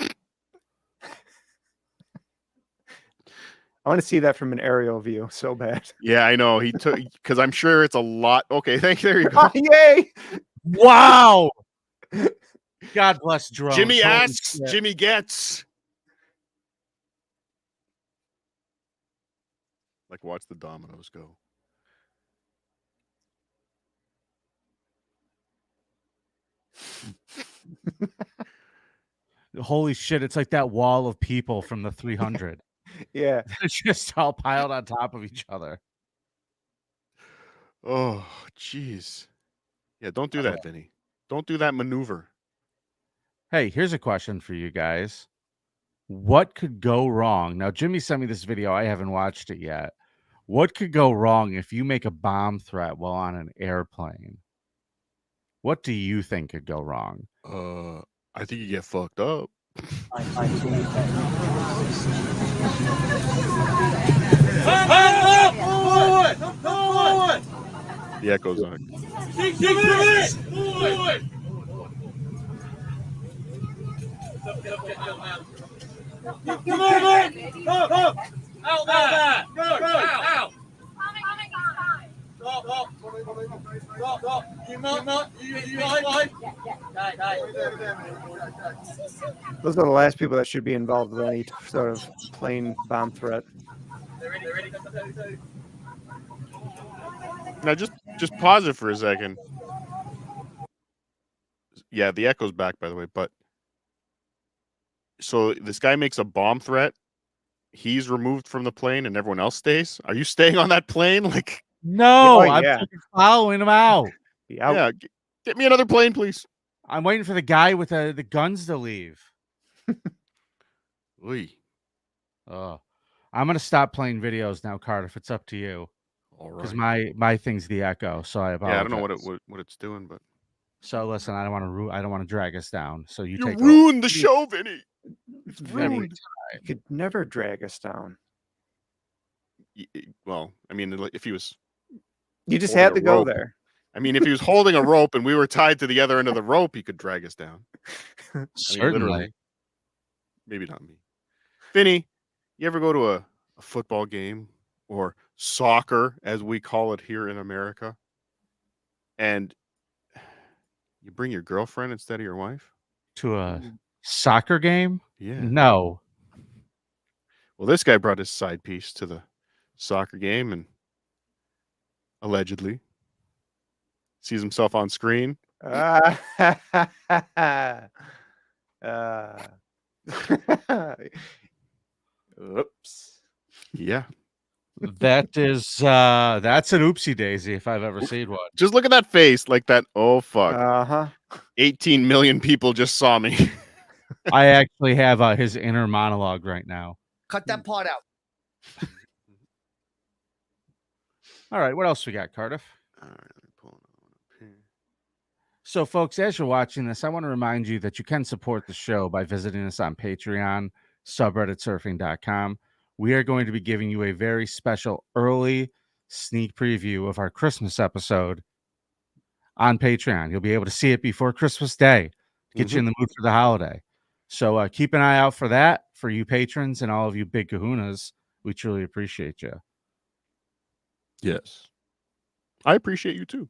I want to see that from an aerial view so bad. Yeah, I know. He took, because I'm sure it's a lot. Okay, thank you. There you go. Yay! Wow. God bless drones. Jimmy asks, Jimmy gets. Like, watch the dominoes go. Holy shit, it's like that wall of people from the 300. Yeah. It's just all piled on top of each other. Oh, jeez. Yeah, don't do that, Vinny. Don't do that maneuver. Hey, here's a question for you guys. What could go wrong? Now, Jimmy sent me this video. I haven't watched it yet. What could go wrong if you make a bomb threat while on an airplane? What do you think could go wrong? I think you get fucked up. The echo's on. Come on, man! Go! Out there! Go! Out! Stop! You not. Those are the last people that should be involved with any sort of plane bomb threat. Now, just pause it for a second. Yeah, the echo's back, by the way. But so this guy makes a bomb threat. He's removed from the plane, and everyone else stays. Are you staying on that plane? Like, no, I'm following him out. Yeah, get me another plane, please. I'm waiting for the guy with the guns to leave. Oy. I'm gonna stop playing videos now, Cardiff. It's up to you. All right. Because my thing's the echo, so I apologize. Yeah, I don't know what it's doing, but so listen, I don't want to drag us down. So you take ruined the show, Vinny. It's ruined. You could never drag us down. Well, I mean, if he was, you just had to go there. I mean, if he was holding a rope and we were tied to the other end of the rope, he could drag us down. Certainly. Literally. Maybe not me. Vinny, you ever go to a football game or soccer, as we call it here in America, and you bring your girlfriend instead of your wife? to a soccer game? Yeah. No. Well, this guy brought his side piece to the soccer game and allegedly sees himself on screen. Oops. Yeah. That's an oopsie daisy if I've ever seen one. Just look at that face, like that. Oh fuck! Uh-huh. 18 million people just saw me. I actually have his inner monologue right now. Cut that part out. All right, what else we got, Cardiff? All right, let me pull another one up here. So, folks, as you're watching this, I want to remind you that you can support the show by visiting us on Patreon, subredditsurfing.com. We are going to be giving you a very special early sneak preview of our Christmas episode on Patreon. You'll be able to see it before Christmas Day, get you in the mood for the holiday. So keep an eye out for that for you patrons and all of you big kahunas. We truly appreciate you. Yes. I appreciate you too.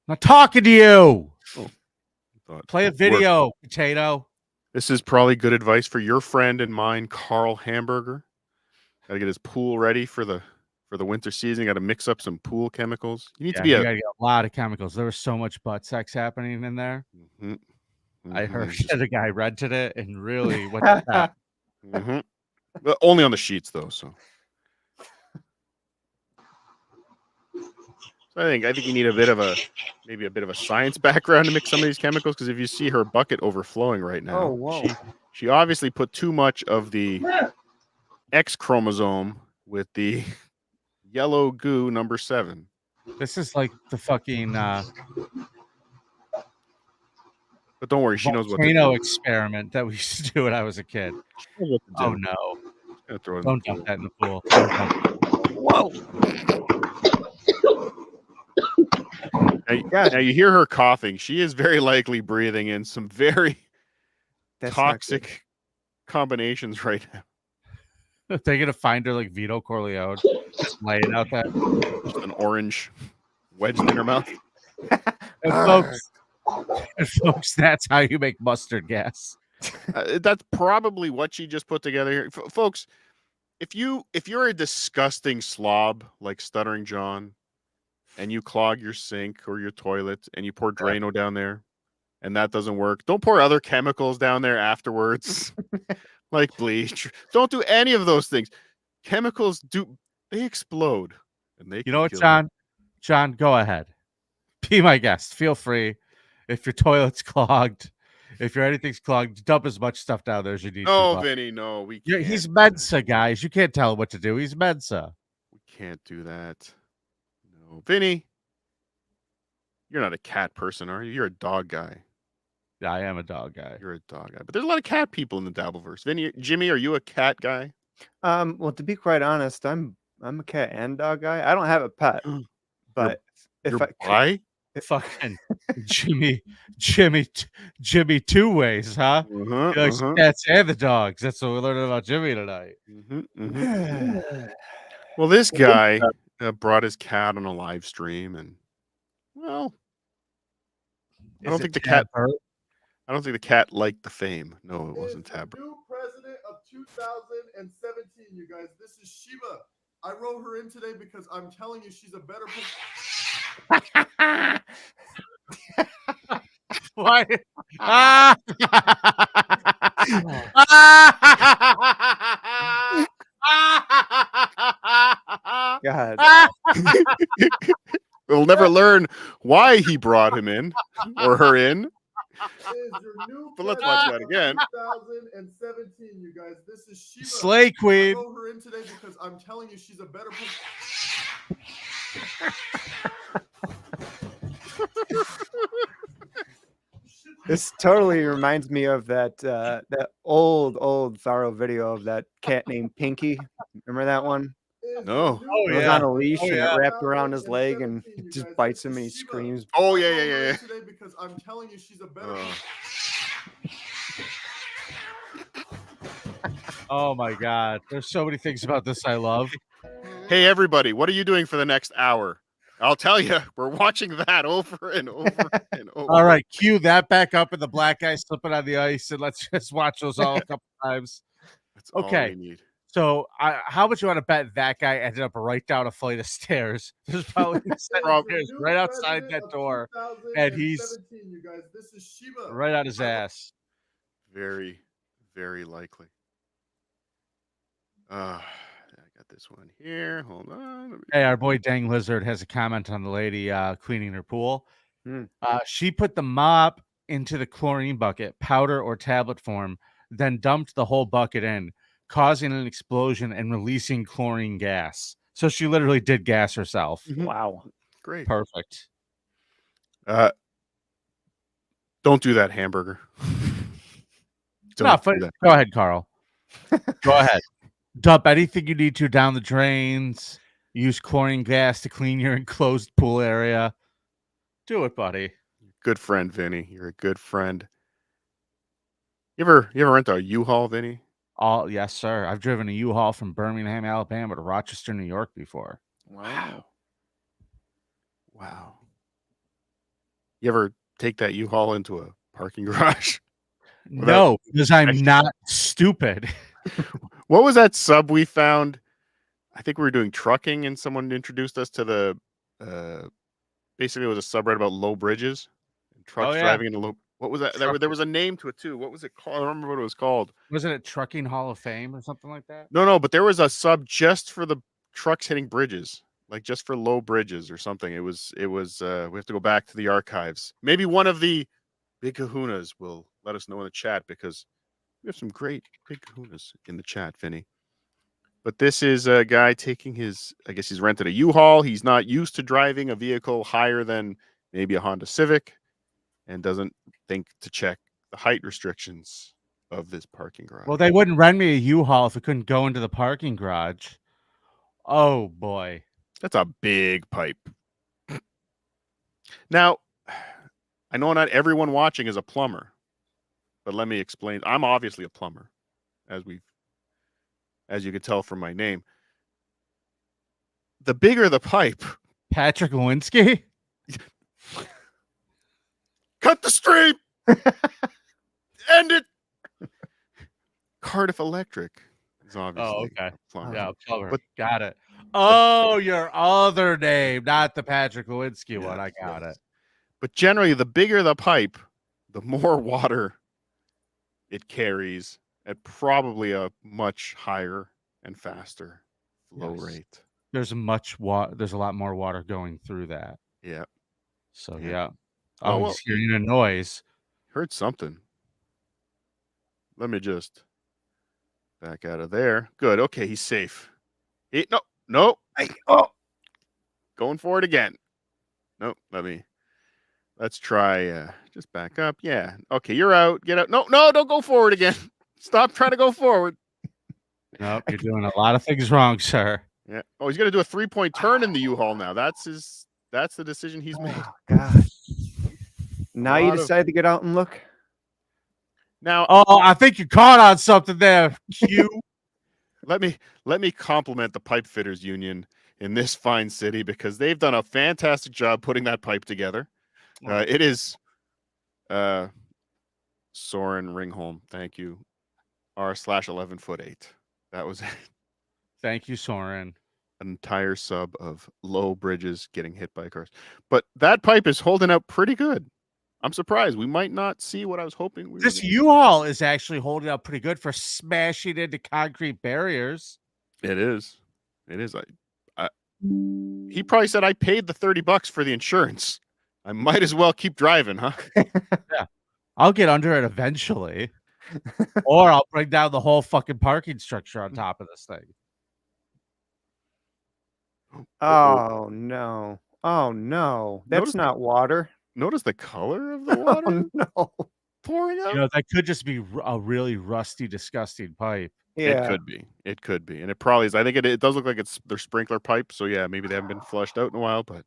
I'm not talking to you. Oh, play a video, potato. This is probably good advice for your friend and mine, Carl Hamburger. Gotta get his pool ready for the winter season. Gotta mix up some pool chemicals. You need to be you gotta get a lot of chemicals. There was so much butt sex happening in there. I heard that a guy rented it and really went to that. Well, only on the sheets though. So I think you need maybe a bit of a science background to mix some of these chemicals, because if you see her bucket overflowing right now, she obviously put too much of the X chromosome with the yellow goo number 7. This is like the fucking but don't worry, she knows what to volcano do. experiment that we used to do when I was a kid. Oh no. Don't dump that in the pool. Whoa. Now you hear her coughing. She is very likely breathing in some very toxic combinations right now. They're gonna find her like Vito Corleone, just laying out that just an orange wedged in her mouth. And folks, that's how you make mustard gas. That's probably what she just put together here, folks. If you're a disgusting slob like Stuttering John, and you clog your sink or your toilet and you pour Drano down there and that doesn't work, don't pour other chemicals down there afterwards like bleach. Don't do any of those things. Chemicals they explode and they, you know what, John, go ahead, be my guest, feel free. If your toilet's clogged, if anything's clogged, dump as much stuff down there as you need. No, Vinny, no, we can't. He's Mensa, guys. You can't tell him what to do. He's Mensa. We can't do that. No, Vinny, you're not a cat person, are you? You're a dog guy. Yeah, I am a dog guy. You're a dog guy, but there's a lot of cat people in the Dabbleverse. Vinny, Jimmy, are you a cat guy? Well, to be quite honest, I'm a cat and dog guy. I don't have a pet, but fucking Jimmy two ways, huh? He likes cats and the dogs. That's what we're learning about Jimmy tonight. Well, this guy brought his cat on a live stream, and well, I don't think the cat liked the fame. No, it wasn't Tab. New president of 2017, you guys. This is Sheba. I wrote her in today because I'm telling you, she's a better person. What? God. We'll never learn why he brought him in or her in. But let's watch that again. 2017, you guys. This is Sheba. Slay Queen. I wrote her in today because I'm telling you, she's a better person. This totally reminds me of that old viral video of that cat named Pinky. Remember that one? No. It was on a leash and it wrapped around his leg and he just bites him and he screams. Oh yeah. Today because I'm telling you, she's a better. Oh my God! There's so many things about this I love. Hey everybody, what are you doing for the next hour? I'll tell you, we're watching that over and over and All right, cue that back up and the black guy slipping on the ice, and let's just watch those all a couple times. That's all we need. So, how much you want to bet that guy ended up right down a flight of stairs? There's probably stairs right outside that door, and he's you guys. This is Shiba. right on his ass. Very, very likely. I got this one here. Hold on. Hey, our boy Dang Lizard has a comment on the lady cleaning her pool. She put the mop into the chlorine bucket, powder or tablet form, then dumped the whole bucket in, causing an explosion and releasing chlorine gas. So she literally did gas herself. Wow. Great. Perfect. Don't do that, hamburger. Go ahead, Carl. Go ahead. Dump anything you need to down the drains. Use chlorine gas to clean your enclosed pool area. Do it, buddy. Good friend, Vinny. You're a good friend. You ever rent a U-Haul, Vinny? Yes, sir. I've driven a U-Haul from Birmingham, Alabama to Rochester, New York before. Wow. You ever take that U-Haul into a parking garage? No, because I'm not stupid. What was that sub we found? I think we were doing trucking and someone introduced us to the basically it was a subreddit about low bridges and trucks driving into low. What was that? There was a name to it too. What was it called? I don't remember what it was called. Wasn't it Trucking Hall of Fame or something like that? No, but there was a sub just for the trucks hitting bridges, like just for low bridges or something. It was we have to go back to the archives. Maybe one of the big kahunas will let us know in the chat because we have some great big kahunas in the chat, Vinny. But this is a guy taking I guess he's rented a U-Haul. He's not used to driving a vehicle higher than maybe a Honda Civic and doesn't think to check the height restrictions of this parking garage. Well, they wouldn't rent me a U-Haul if it couldn't go into the parking garage. Oh, boy. That's a big pipe. Now, I know not everyone watching is a plumber, but let me explain. I'm obviously a plumber, as you can tell from my name. The bigger the pipe. Patrick Lewinsky? Cut the stream! End it! Cardiff Electric is obviously. Oh, okay. Plumber. Yeah, plumber. But got it. Oh, your other name, not the Patrick Lewinsky one. I got it. But generally, the bigger the pipe, the more water it carries at probably a much higher and faster flow rate. There's There's a lot more water going through that. Yeah. So yeah. Oh, he's hearing a noise. Heard something. Let me just back out of there. Good. Okay, he's safe. No. Going for it again. Nope. Let's try. Just back up. Yeah. Okay, you're out. Get out. No, don't go forward again. Stop trying to go forward. Nope, you're doing a lot of things wrong, sir. Yeah. Oh, he's gonna do a 3-point turn in the U-Haul now. That's the decision he's made. God. Now you decide to get out and look. Now, I think you caught on something there, Q. Let me compliment the pipe fitters union in this fine city because they've done a fantastic job putting that pipe together. It is Soren Ringholm. Thank you. R/11'8". That was it. Thank you, Soren. An entire sub of low bridges getting hit by cars. But that pipe is holding out pretty good. I'm surprised. We might not see what I was hoping. This U-Haul is actually holding up pretty good for smashing into concrete barriers. It is. He probably said I paid the $30 for the insurance. I might as well keep driving, huh? Yeah. I'll get under it eventually. Or I'll bring down the whole fucking parking structure on top of this thing. Oh, no. Oh, no. That's not water. Notice the color of the water? Oh, no. Pouring out? You know, that could just be a really rusty, disgusting pipe. Yeah. It could be. And it probably is. I think it does look like it's their sprinkler pipe. So, yeah, maybe they haven't been flushed out in a while, but.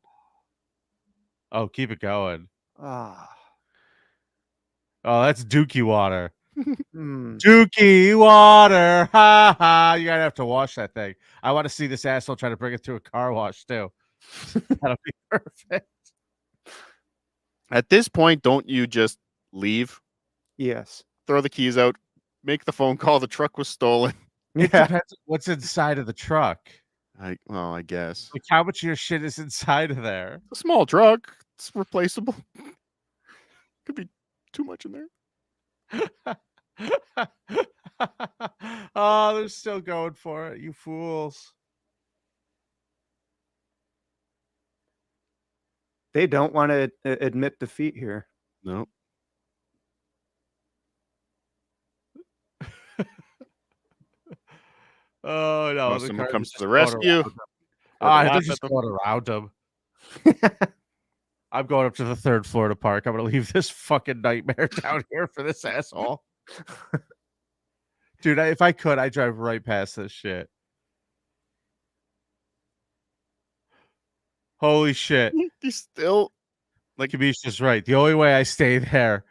Oh, keep it going. Ah. Oh, that's Dookie water. Dookie water. Ha ha. You're going to have to wash that thing. I want to see this asshole try to bring it through a car wash, too. That'll be perfect. At this point, don't you just leave? Yes. Throw the keys out, make the phone call. The truck was stolen. It depends what's inside of the truck. I guess. Like, how much of your shit is inside of there? A small truck. It's replaceable. Could be too much in there. Oh, they're still going for it, you fools. They don't want to admit defeat here. Nope. Oh no! Well, someone comes to the rescue. They're just going around them. I'm going up to the 3rd floor to park. I'm gonna leave this fucking nightmare down here for this asshole. Dude, if I could, I'd drive right past this shit. Holy shit. He's still like Kamish is right. The only way I stay there,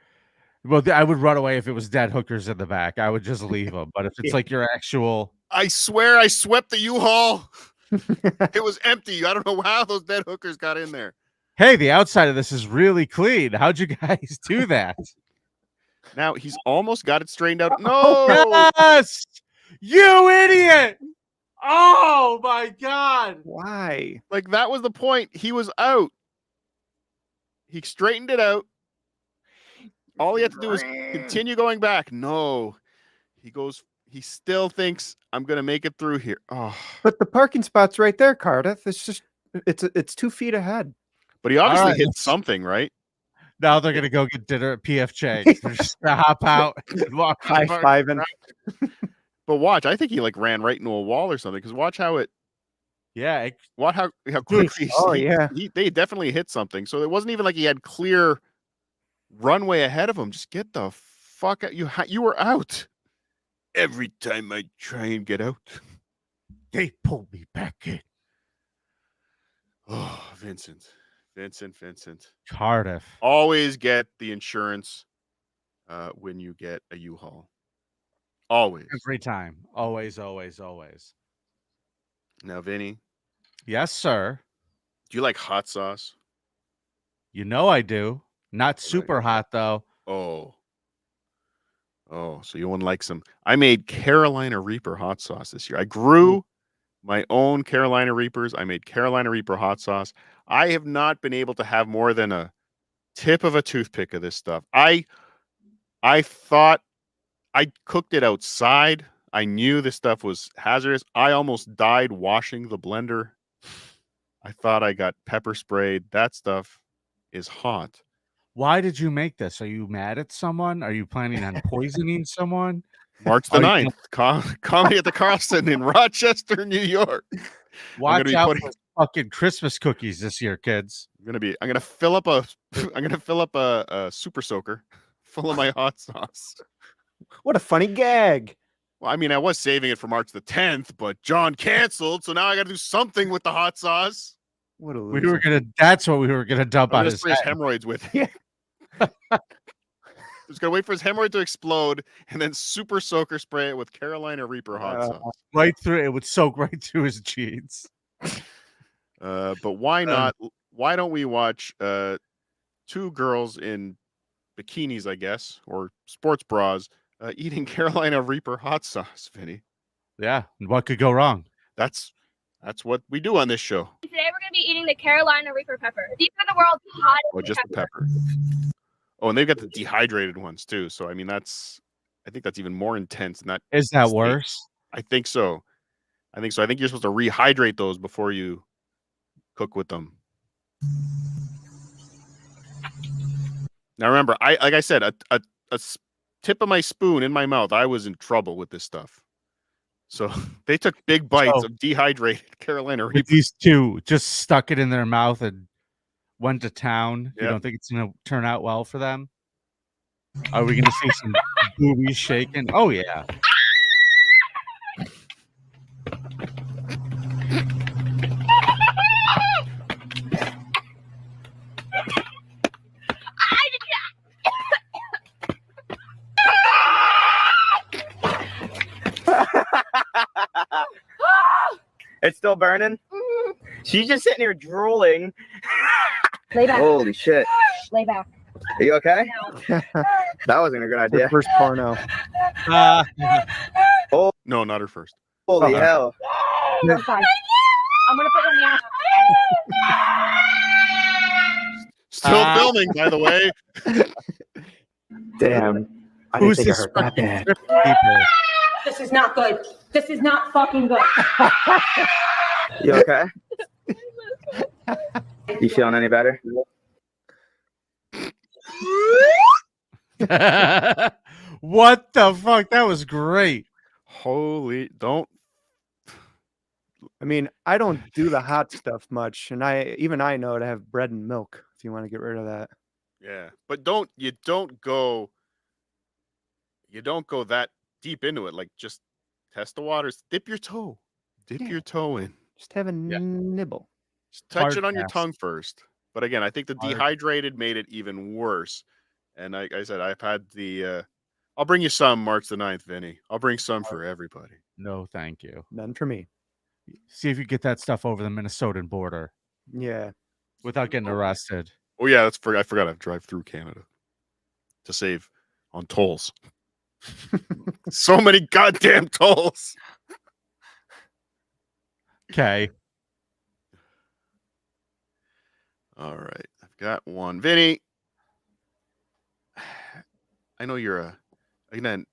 well, I would run away if it was dead hookers in the back. I would just leave them. But if it's like your actual, I swear I swept the U-Haul. It was empty. I don't know how those dead hookers got in there. Hey, the outside of this is really clean. How'd you guys do that? Now he's almost got it straightened out. No! Yes! You idiot! Oh my god! Why? Like, that was the point. He was out. He straightened it out. All he had to do was continue going back. No. He still thinks I'm gonna make it through here. Oh. But the parking spot's right there, Cardiff. It's just it's 2 feet ahead. But he obviously hit something, right? Now they're gonna go get dinner at PF Chang's. They're just gonna hop out and walk high-fiving. But watch, I think he like ran right into a wall or something. Because watch how it. Yeah. Watch how quickly. Yeah. They definitely hit something. So it wasn't even like he had clear runway ahead of him. Just get the fuck out. You were out. Every time I try and get out, they pull me back in. Oh, Vincent. Cardiff. Always get the insurance when you get a U-Haul. Always. Every time. Always. Now, Vinny. Yes, sir. Do you like hot sauce? You know I do. Not super hot, though. Oh, so you wouldn't like some. I made Carolina Reaper hot sauce this year. I grew my own Carolina Reapers. I made Carolina Reaper hot sauce. I have not been able to have more than a tip of a toothpick of this stuff. I thought I cooked it outside. I knew this stuff was hazardous. I almost died washing the blender. I thought I got pepper sprayed. That stuff is hot. Why did you make this? Are you mad at someone? Are you planning on poisoning someone? March the 9th, comedy at the Carlson in Rochester, New York. Watch out for fucking Christmas cookies this year, kids. I'm gonna fill up a super soaker full of my hot sauce. What a funny gag. Well, I mean, I was saving it for March the 10th, but John canceled, so now I got to do something with the hot sauce. What a loser. That's what we were gonna dump on his hemorrhoids with. Just gonna wait for his hemorrhoid to explode and then super soaker spray it with Carolina Reaper hot sauce. Right through it would soak right through his jeans. But why not? Why don't we watch 2 girls in bikinis, I guess, or sports bras, eating Carolina Reaper hot sauce, Vinny? Yeah, what could go wrong? That's what we do on this show. Today we're going to be eating the Carolina Reaper pepper. These are the world's hottest Or just the pepper. Oh, and they've got the dehydrated ones too. So I mean, I think that's even more intense than that. Is that worse? I think so. I think you're supposed to rehydrate those before you cook with them. Now remember, like I said, a tip of my spoon in my mouth, I was in trouble with this stuff. So they took big bites of dehydrated Carolina Reaper. These 2 just stuck it in their mouth and went to town. Yep. You don't think it's going to turn out well for them? Are we going to see some boobies shaking? Oh, yeah. It's still burning? She's just sitting here drooling. Holy shit. Lay back. Are you okay? That wasn't a good idea. Her first porno. Oh no, not her first. Holy hell! You're fine. I'm gonna put your hand. Still filming, by the way. Damn. I didn't think it hurt that bad. This is not good. This is not fucking good. You okay? You feeling any better? What the fuck? That was great. Holy, don't. I mean, I don't do the hot stuff much, and I know to have bread and milk if you want to get rid of that. Yeah, but you don't go that deep into it. Like, just test the waters. Dip your toe. Dip your toe in. Just have a nibble. Just touch it on your tongue first. But again, I think the dehydrated made it even worse. And like I said, I've had the I'll bring you some March the 9th, Vinny. I'll bring some for everybody. No, thank you. None for me. See if you get that stuff over the Minnesotan border. Yeah. Without getting arrested. Oh yeah, I forgot to drive through Canada to save on tolls. So many goddamn tolls. Okay. All right. I've got one. Vinny, I know you're an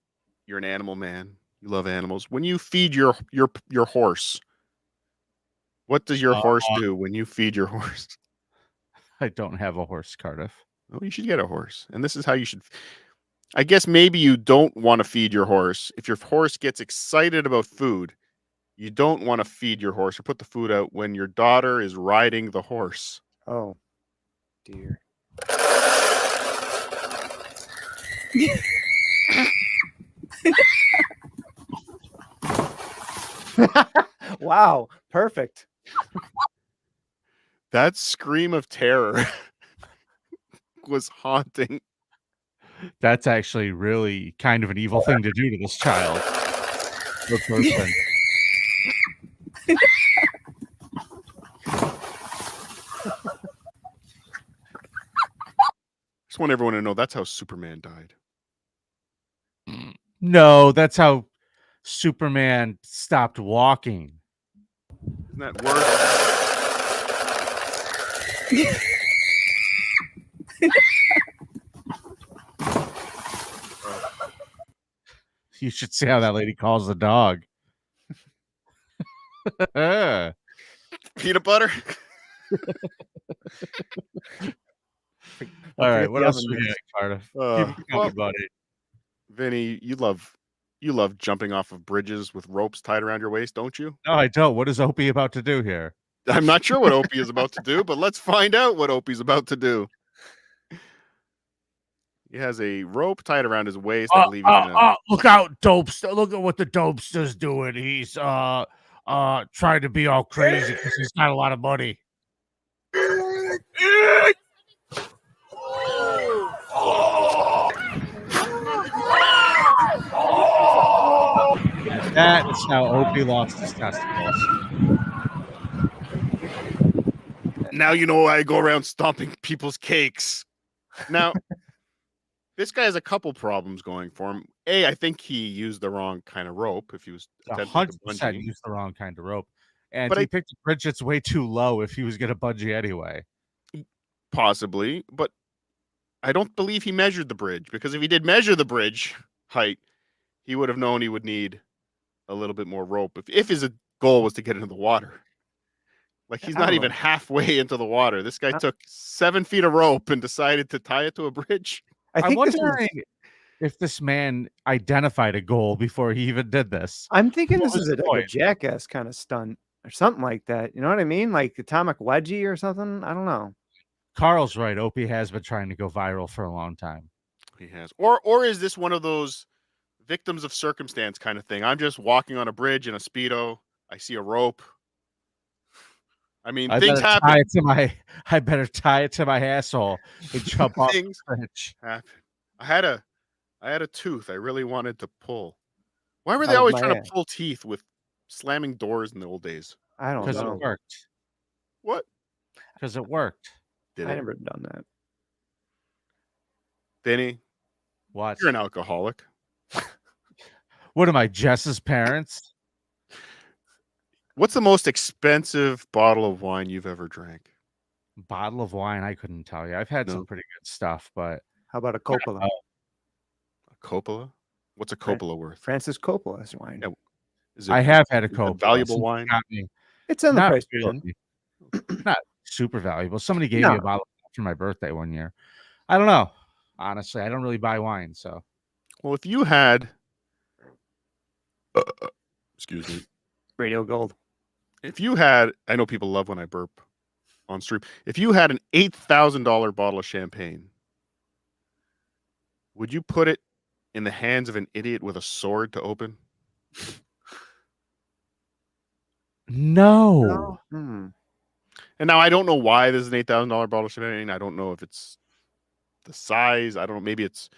animal man. You love animals. When you feed your horse, what does your horse do when you feed your horse? I don't have a horse, Cardiff. Oh, you should get a horse. And this is how you should. I guess maybe you don't want to feed your horse. If your horse gets excited about food, you don't want to feed your horse or put the food out when your daughter is riding the horse. Oh, dear. Wow, perfect. That scream of terror was haunting. That's actually really kind of an evil thing to do to this child. The person. Just want everyone to know that's how Superman died. No, that's how Superman stopped walking. Isn't that worse? You should see how that lady calls the dog. Peanut butter. All right, what else we got, Cardiff? Keep it coming, buddy. Vinny, you love jumping off of bridges with ropes tied around your waist, don't you? No, I don't. What is Opie about to do here? I'm not sure what Opie is about to do, but let's find out what Opie's about to do. He has a rope tied around his waist. Look out, dopester! Look at what the dopester's doing. He's trying to be all crazy because he's got a lot of money. That's how Opie lost his testicles. Now you know why I go around stomping people's cakes. Now, this guy has a couple problems going for him. A, I think he used the wrong kind of rope if he was 100% used the wrong kind of rope. And he picked a bridge that's way too low if he was going to bungee anyway. Possibly, but I don't believe he measured the bridge, because if he did measure the bridge height, he would have known he would need a little bit more rope if his goal was to get into the water. Like, he's not even halfway into the water. This guy took 7 feet of rope and decided to tie it to a bridge. I'm wondering if this man identified a goal before he even did this. I'm thinking this is like a jackass kind of stunt or something like that. You know what I mean? Like atomic wedgie or something. I don't know. Carl's right. Opie has been trying to go viral for a long time. He has. Or is this one of those victims of circumstance kind of thing? I'm just walking on a bridge in a Speedo. I see a rope. I mean, things happen. I better tie it to my asshole and jump off the bridge. Happen. I had a tooth I really wanted to pull. Why were they always trying to pull teeth with slamming doors in the old days? I don't know. Because it worked. What? Because it worked. I never done that. Vinny, What? you're an alcoholic. What am I, Jess's parents? What's the most expensive bottle of wine you've ever drank? Bottle of wine, I couldn't tell you. I've had No. some pretty good stuff, but How about a Coppola? A Coppola? What's a Coppola worth? Francis Coppola's wine. Yeah. Is I have had a is it Coppola. valuable Somebody wine? got me. It's on the Not price really. tag. Not super valuable. Somebody gave me No. a bottle for my birthday one year. I don't know. Honestly, I don't really buy wine, so. Well, if you had, excuse me, Radio Gold. if you had, I know people love when I burp on stream. If you had an $8,000 bottle of champagne, would you put it in the hands of an idiot with a sword to open? No. Hmm. And now I don't know why this is an $8,000 bottle of champagne. I don't know if it's the size. I don't know. Maybe it's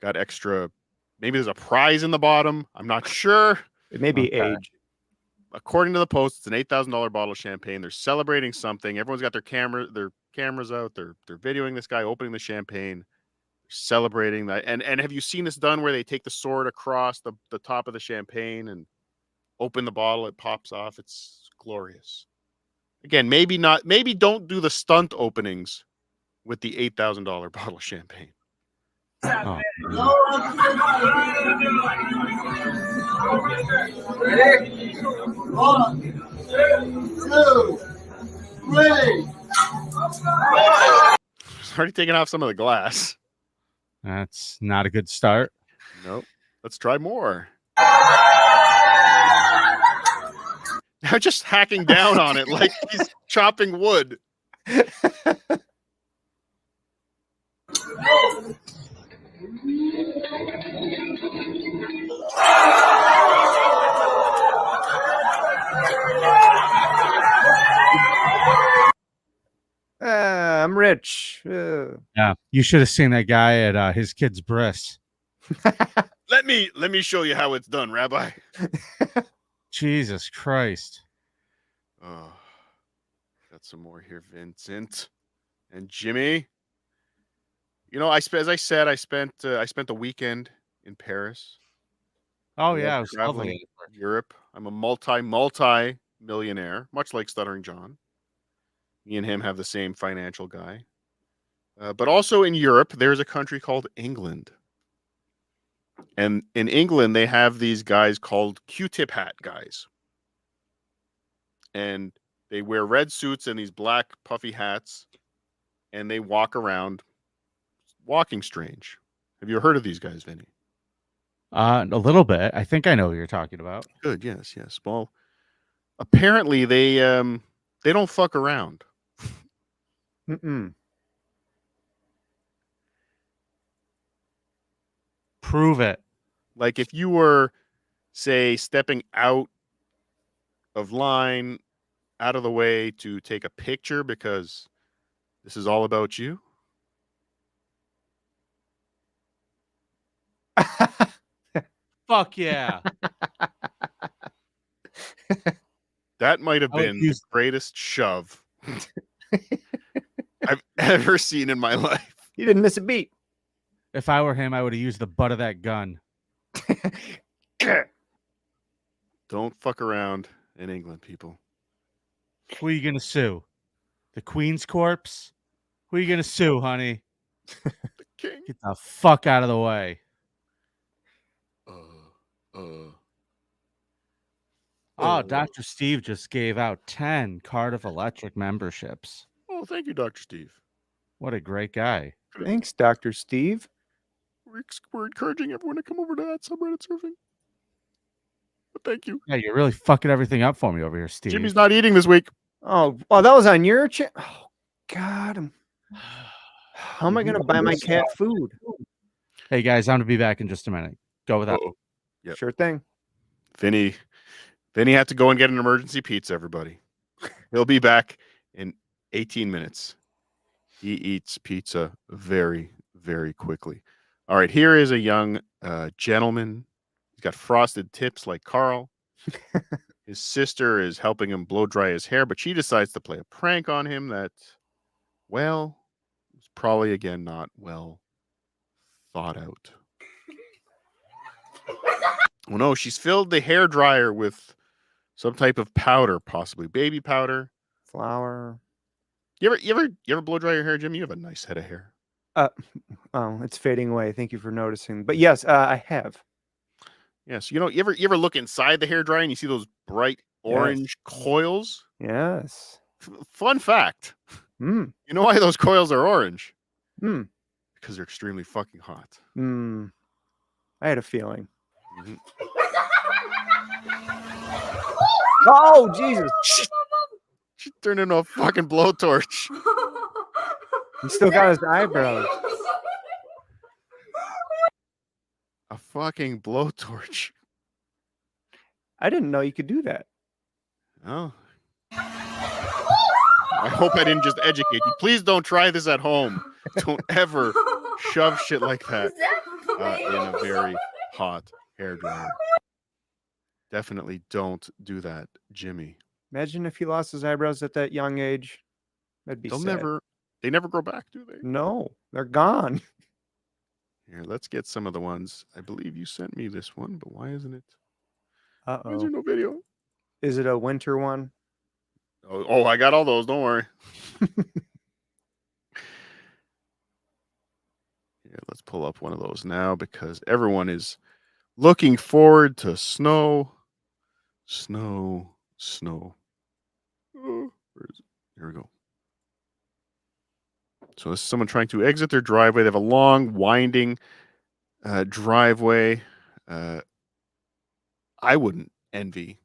got extra. Maybe there's a prize in the bottom. I'm not sure. It may be age. According to the post, it's an $8,000 bottle of champagne. They're celebrating something. Everyone's got their cameras out. They're videoing this guy opening the champagne, celebrating that. And have you seen this done where they take the sword across the top of the champagne and open the bottle? It pops off. It's glorious. Again, maybe not. Maybe don't do the stunt openings with the $8,000 bottle of champagne. Oh. Ready? 1, 2, 3. It's already taking off some of the glass. That's not a good start. Nope. Let's try more. Now just hacking down on it like he's chopping wood. I'm rich. Yeah, you should have seen that guy at his kid's bris. Let me show you how it's done, Rabbi. Jesus Christ. Oh, got some more here, Vincent and Jimmy. You know, as I said, I spent a weekend in Paris. Oh yeah, it was traveling lovely. Europe. I'm a multi millionaire, much like Stuttering John. Me and him have the same financial guy. But also in Europe, there's a country called England. And in England, they have these guys called Q-tip hat guys. And they wear red suits and these black puffy hats. And they walk around walking strange. Have you heard of these guys, Vinny? A little bit. I think I know what you're talking about. Good. Yes. Well, apparently they don't fuck around. Mm-mm. Prove it. Like if you were, say, stepping out of line, out of the way to take a picture because this is all about you. Fuck yeah. That might have I would been the greatest shove I've ever seen in my life. You didn't miss a beat. If I were him, I would have used the butt of that gun. Don't fuck around in England, people. Who are you going to sue? The Queen's corpse? Who are you going to sue, honey? The king. Get the fuck out of the way. Oh, Dr. Steve just gave out 10 Cardiff Electric memberships. Oh, thank you, Dr. Steve. What a great guy. Thanks, Dr. Steve. We're encouraging everyone to come over to that subreddit surfing. But thank you. Yeah, you're really fucking everything up for me over here, Steve. Jimmy's not eating this week. Oh, that was on your channel. Oh, God. How am I going to buy my cat food? Hey, guys, I'm going to be back in just a minute. Go with that. Yep. Sure thing. Vinny had to go and get an emergency pizza, everybody. He'll be back in 18 minutes. He eats pizza very, very quickly. All right, here is a young gentleman. He's got frosted tips like Carl. His sister is helping him blow dry his hair, but she decides to play a prank on him that, well, is probably, again, not well thought out. Oh no, she's filled the hair dryer with some type of powder, possibly baby powder, flour. You ever blow dry your hair, Jim? You have a nice head of hair. Oh, it's fading away. Thank you for noticing. But yes, I have. Yes, you ever look inside the hair dryer and you see those bright orange coils? Yes. Fun fact. Mm. You know why those coils are orange? Mm. Because they're extremely fucking hot. Mm. I had a feeling. Mm-hmm. Oh, Jesus. She turned into a fucking blowtorch. He still got his eyebrows. A fucking blowtorch. I didn't know you could do that. Oh. I hope I didn't just educate you. Please don't try this at home. Don't ever shove shit like that in a very hot hairdryer. Definitely don't do that, Jimmy. Imagine if he lost his eyebrows at that young age. That'd be sad. They never grow back, do they? No, they're gone. Here, let's get some of the ones. I believe you sent me this one, but why isn't it? Uh-oh. Why is there no video? Is it a winter one? Oh, I got all those. Don't worry. Yeah, let's pull up one of those now because everyone is looking forward to snow. Snow. Oh, where is it? Here we go. So this is someone trying to exit their driveway. They have a long, winding driveway. I wouldn't envy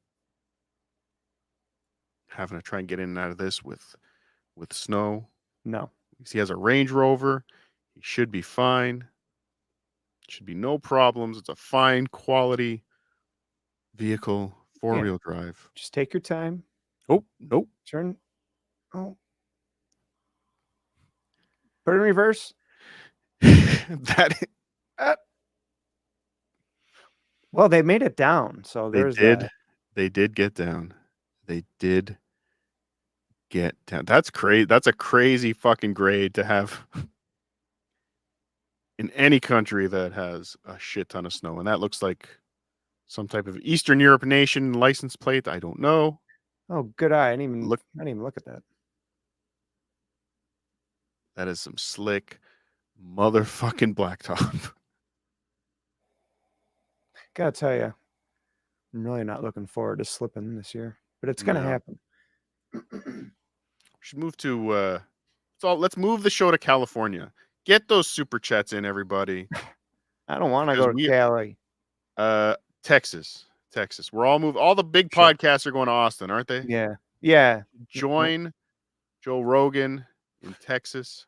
having to try and get in and out of this with snow. No. He has a Range Rover. He should be fine. Should be no problems. It's a fine quality vehicle, four-wheel drive. Just take your time. Oh, nope. Turn. Oh. Put it in reverse. Well, they made it down, so there's that. They did get down. They did get down. That's crazy. That's a crazy fucking grade to have in any country that has a shit ton of snow. And that looks like some type of Eastern Europe nation license plate. I don't know. Oh, good eye. I didn't even look at that. That is some slick motherfucking blacktop. Gotta tell you, I'm really not looking forward to slipping this year, but it's gonna happen. We should move to let's move the show to California. Get those super chats in, everybody. I don't want to go to Cali. Texas. We're all moving. All the big podcasts are going to Austin, aren't they? Yeah. Join Joe Rogan in Texas.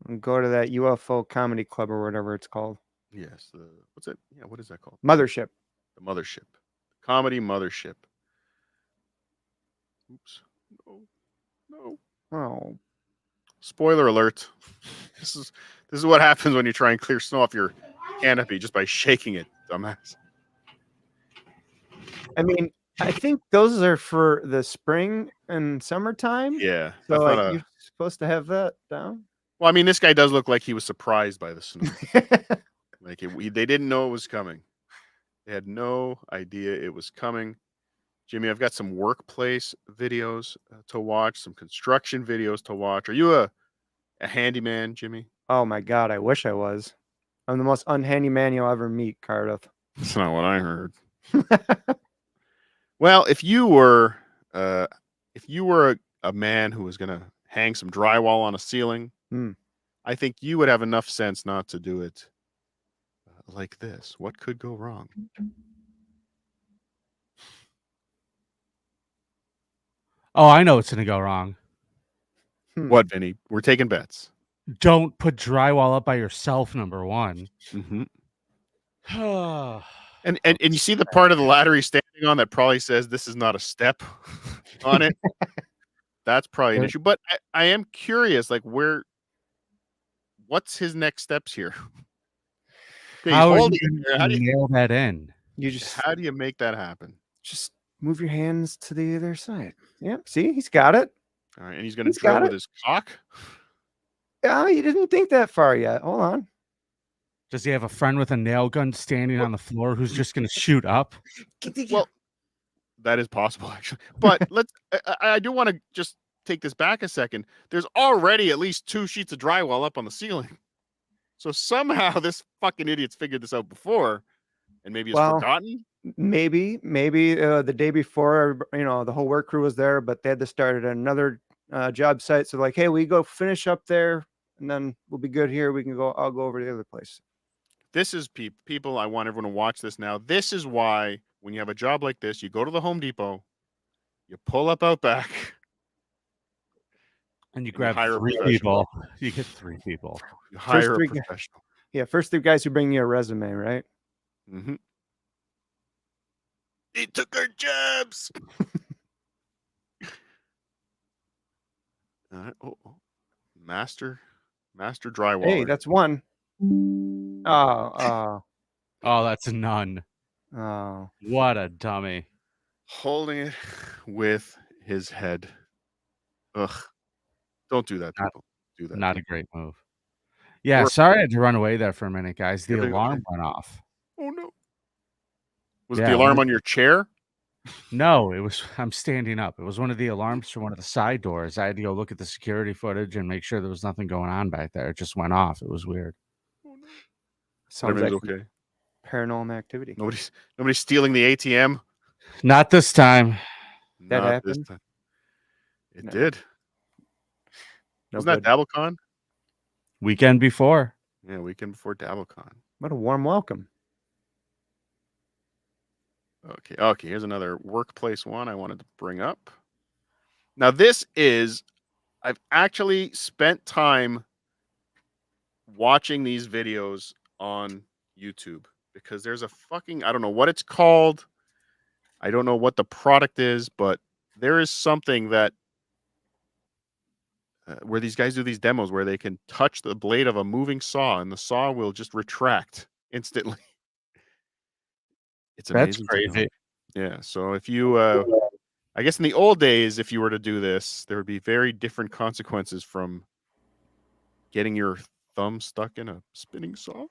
And go to that UFO comedy club or whatever it's called. Yes. What's it? Yeah, what is that called? Mothership. The Mothership. Comedy Mothership. Oops. No. Oh. Spoiler alert. This is what happens when you try and clear snow off your canopy just by shaking it, dumbass. I mean, I think those are for the spring and summertime. Yeah. So like you're supposed to have that down. Well, I mean, this guy does look like he was surprised by the snow. Like they didn't know it was coming. They had no idea it was coming. Jimmy, I've got some workplace videos to watch, some construction videos to watch. Are you a handyman, Jimmy? Oh my God, I wish I was. I'm the most unhandy man you'll ever meet, Cardiff. That's not what I heard. Well, if you were a man who was gonna hang some drywall on a ceiling, I think you would have enough sense not to do it like this. What could go wrong? Oh, I know what's going to go wrong. What, Vinny? We're taking bets. Don't put drywall up by yourself, number one. Mm-hmm. and you see the part of the ladder he's standing on that probably says this is not a step on it. That's probably an issue. But I am curious, like what's his next steps here? How are you going to nail that in? How do you make that happen? Just move your hands to the other side. Yep. See, he's got it. All right, and he's going to drill with his cock. Yeah, you didn't think that far yet. Hold on. Does he have a friend with a nail gun standing on the floor who's just going to shoot up? Well, that is possible, actually. But I do want to just take this back a second. There's already at least 2 sheets of drywall up on the ceiling. So somehow this fucking idiot's figured this out before and maybe has forgotten. Maybe the day before, the whole work crew was there, but they had to start at another job site. So like, hey, we go finish up there and then we'll be good here. I'll go over to the other place. This is people. I want everyone to watch this now. This is why when you have a job like this, you go to the Home Depot, you pull up out back, and you grab hire 3 people. You get 3 people. You hire a professional. Yeah, first 3 guys who bring you a resume, right? Mm-hmm. They took our jobs. Master drywall. Hey, that's one. Oh, that's none. Oh, what a dummy! Holding it with his head. Ugh! Don't do that, people. Do that. Not a great move. Yeah, sorry I had to run away there for a minute, guys. The alarm went off. Oh no! Was it the alarm on your chair? No, I'm standing up. It was one of the alarms from one of the side doors. I had to go look at the security footage and make sure there was nothing going on back there. It just went off. It was weird. Sounds like okay. Paranormal activity. Nobody's stealing the ATM. Not this time. That happened. This time. It did. Wasn't that DabbleCon? Weekend before. Yeah, weekend before DabbleCon. What a warm welcome. Okay. Here's another workplace one I wanted to bring up. Now, I've actually spent time watching these videos on YouTube because there's a I don't know what it's called. I don't know what the product is, but there is something that where these guys do these demos where they can touch the blade of a moving saw and the saw will just retract instantly. It's amazing. That's crazy. Yeah. So if you, I guess in the old days, if you were to do this, there would be very different consequences from getting your thumb stuck in a spinning saw.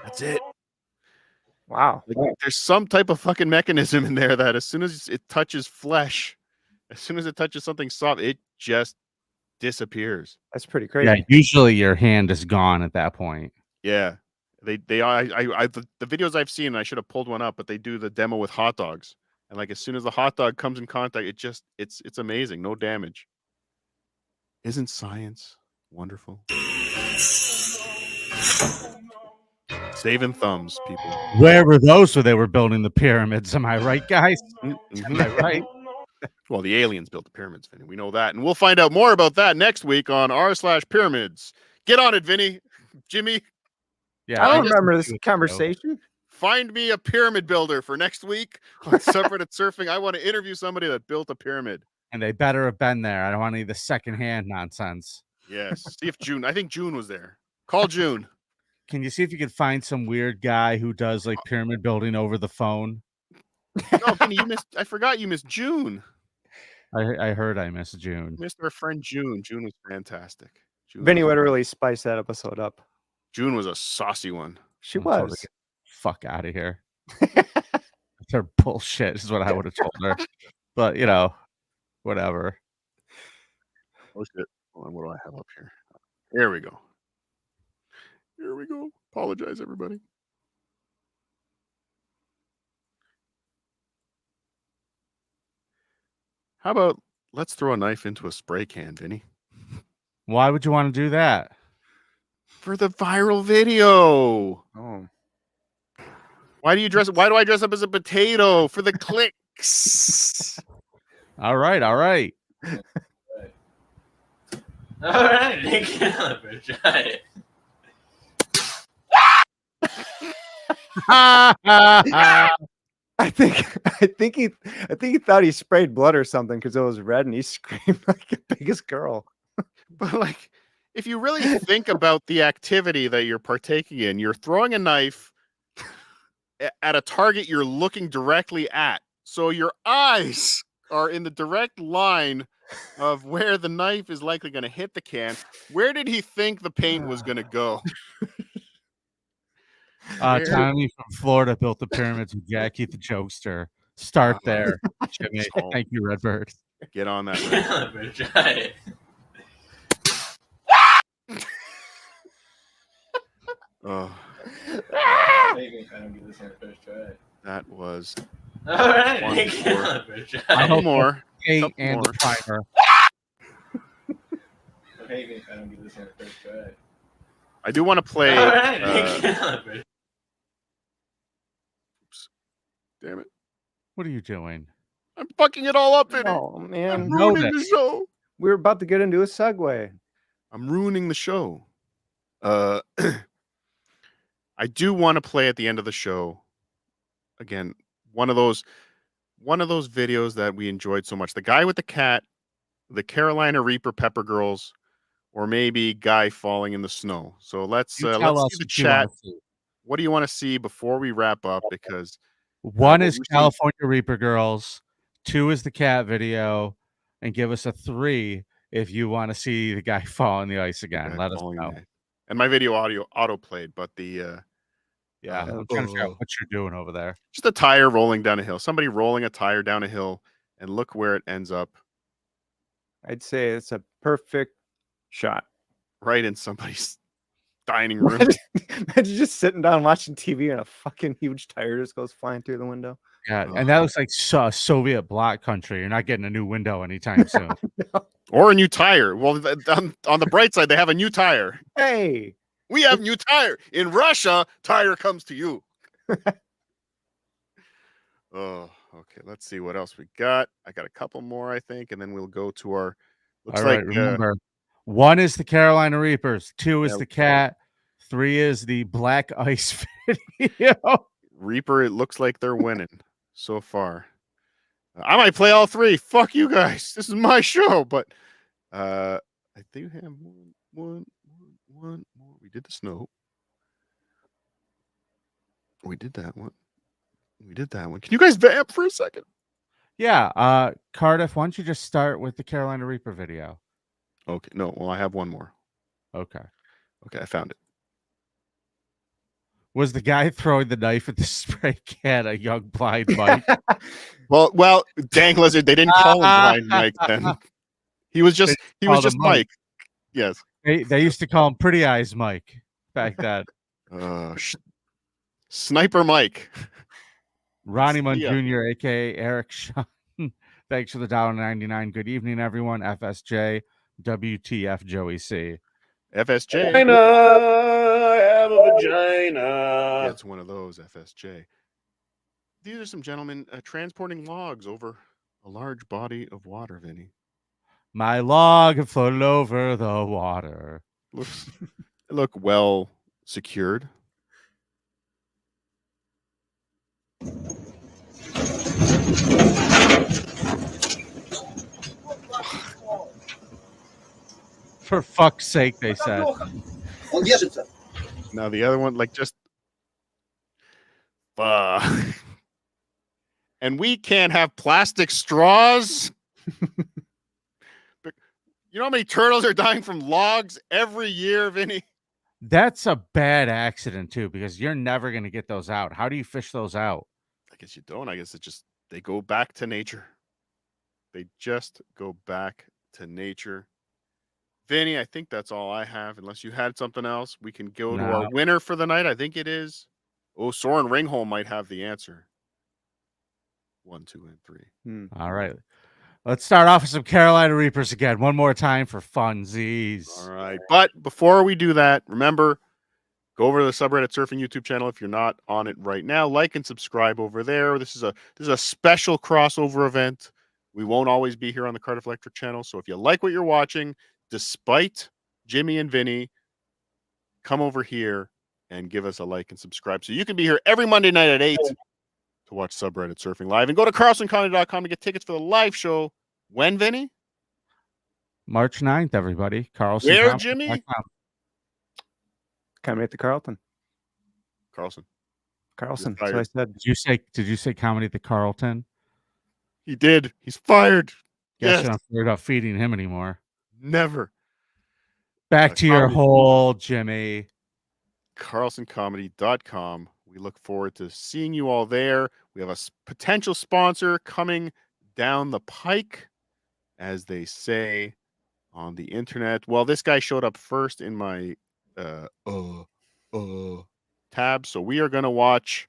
That's it. Wow. There's some type of fucking mechanism in there that as soon as it touches flesh, as soon as it touches something soft, it just disappears. That's pretty crazy. Yeah, usually your hand is gone at that point. Yeah. The videos I've seen, and I should have pulled one up, but they do the demo with hot dogs. And like as soon as the hot dog comes in contact, it's amazing. No damage. Isn't science wonderful? Saving thumbs, people. Where were those when they were building the pyramids? Am I right, guys? Mm-hmm. Am I right? Well, the aliens built the pyramids, Vinny. We know that. And we'll find out more about that next week on r/pyramids. Get on it, Vinny. Jimmy. Yeah, I don't remember this conversation. Find me a pyramid builder for next week on Subreddit Surfing. I want to interview somebody that built a pyramid. And they better have been there. I don't want any of the secondhand nonsense. Yes. See if I think June was there. Call June. Can you see if you can find some weird guy who does like pyramid building over the phone? No, Vinny, I forgot you missed June. I heard I missed June. Missed our friend June. June was fantastic. Vinny would really spice that episode up. June was a saucy one. She was. Fuck out of here. They're bullshit is what I would have told her. But whatever. Oh shit. Hold on, what do I have up here? Here we go. Here we go. Apologize, everybody. How about let's throw a knife into a spray can, Vinny? Why would you want to do that? For the viral video. Oh. Why do I dress up as a potato? For the clicks. All right. All right, Nick Caliber, try it. I think he thought he sprayed blood or something because it was red and he screamed like the biggest girl. But like, if you really think about the activity that you're partaking in, you're throwing a knife at a target you're looking directly at. So your eyes are in the direct line of where the knife is likely going to hit the can. Where did he think the paint was going to go? Tommy from Florida built the pyramids with Jackie the Jokester. Start there, Jimmy. Thank you, Redbird. Get on that, Redbird. Try it. Oh. Maybe if I don't get this on the first try. That was All right. one Thank more. you. Couple more. Eight and the timer. Maybe if I don't get this on the first try. I do want to play. All right. Thank you. Oops. Damn it. What are you doing? I'm fucking it all up, Vinny. Oh man, I'm ruining the show. We were about to get into a segue. I'm ruining the show. I do want to play at the end of the show. Again, one of those videos that we enjoyed so much. The guy with the cat, the Carolina Reaper Pepper Girls, or maybe guy falling in the snow. So let's see the chat. What do you want to see before we wrap up? Because one is California Reaper Girls, 2 is the cat video, and give us a 3 if you want to see the guy fall in the ice again. Let us know. And my video auto played, but the I'm trying to figure out what you're doing over there. Just a tire rolling down a hill. Somebody rolling a tire down a hill, and look where it ends up. I'd say it's a perfect shot. Right in somebody's dining room. Imagine just sitting down watching TV and a fucking huge tire just goes flying through the window. Yeah, and that looks like Soviet bloc country. You're not getting a new window anytime soon. No. Or a new tire. Well, on the bright side, they have a new tire. Hey, we have new tire. In Russia, tire comes to you. Oh, okay. Let's see what else we got. I got a couple more, I think, and then we'll go to our. Looks All right, like remember, 1 is the Carolina Reapers, 2 is Yeah. the cat, 3 is the Black Ice video. Reaper. It looks like they're winning so far. I might play all 3. Fuck you guys. This is my show, but I do have one more. We did the snow. We did that one. Can you guys vamp for a second? Yeah, Cardiff, why don't you just start with the Carolina Reaper video? Okay. No, well, I have one more. Okay, I found it. Was the guy throwing the knife at the spray can a young blind Mike? Well, dang lizard, they didn't call him blind Mike then. He was just Mike. Yes. They used to call him Pretty Eyes Mike back then. Sniper Mike. Ronnie Munn Jr., aka Eric Sean. Thanks for the $1.99. Good evening, everyone. FSJ, WTF, Joey C. FSJ. Vagina, I have a vagina. Yeah, it's one of those, FSJ. These are some gentlemen transporting logs over a large body of water, Vinny. My log floated over the water. Look well secured. For fuck's sake, they said. Now the other one, like just and we can't have plastic straws. But you know how many turtles are dying from logs every year, Vinny? That's a bad accident too, because you're never going to get those out. How do you fish those out? I guess you don't. I guess they go back to nature. They just go back to nature. Vinny, I think that's all I have. Unless you had something else, we can go to our winner for the night. I think it is. Oh, Soren Ringholm might have the answer. 1, 2, and 3. All right. Let's start off with some Carolina Reapers again. One more time for funsies. All right. But before we do that, remember, go over to the Subreddit Surfing YouTube channel if you're not on it right now. Like and subscribe over there. This is a special crossover event. We won't always be here on the Cardiff Electric channel. So if you like what you're watching, despite Jimmy and Vinny, come over here and give us a like and subscribe. So you can be here every Monday night at 8 to watch Subreddit Surfing live. And go to carlsoncomedy.com to get tickets for the live show. When, Vinny? March 9th, everybody. Carlson. Where, Jimmy? Comedy at the Carlton. Carlson. So I said. Did you say comedy at the Carlton? He did. He's fired. Guess Yes. you're not worried about feeding him anymore. Never. Back to your comedy. hole, Jimmy. CarlsonComedy.com. We look forward to seeing you all there. We have a potential sponsor coming down the pike, as they say on the internet. Well, this guy showed up first in my tab, so we are going to watch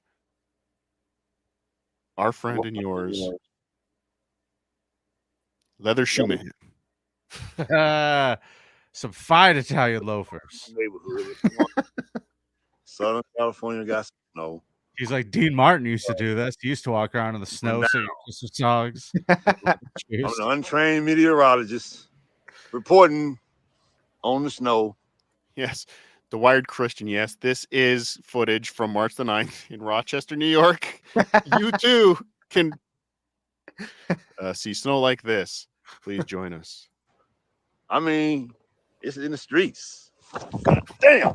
our friend and yours, Leather Shoe Man. Some fine Italian loafers. Neighborhood. Southern California got some snow. He's like Dean Martin used to do this. He used to walk around in the snow singing Christmas songs. I'm an untrained meteorologist reporting on the snow. Yes. The Wired Christian. Yes, this is footage from March the 9th in Rochester, New York. You too can see snow like this. Please join us. I mean, it's in the streets. God damn.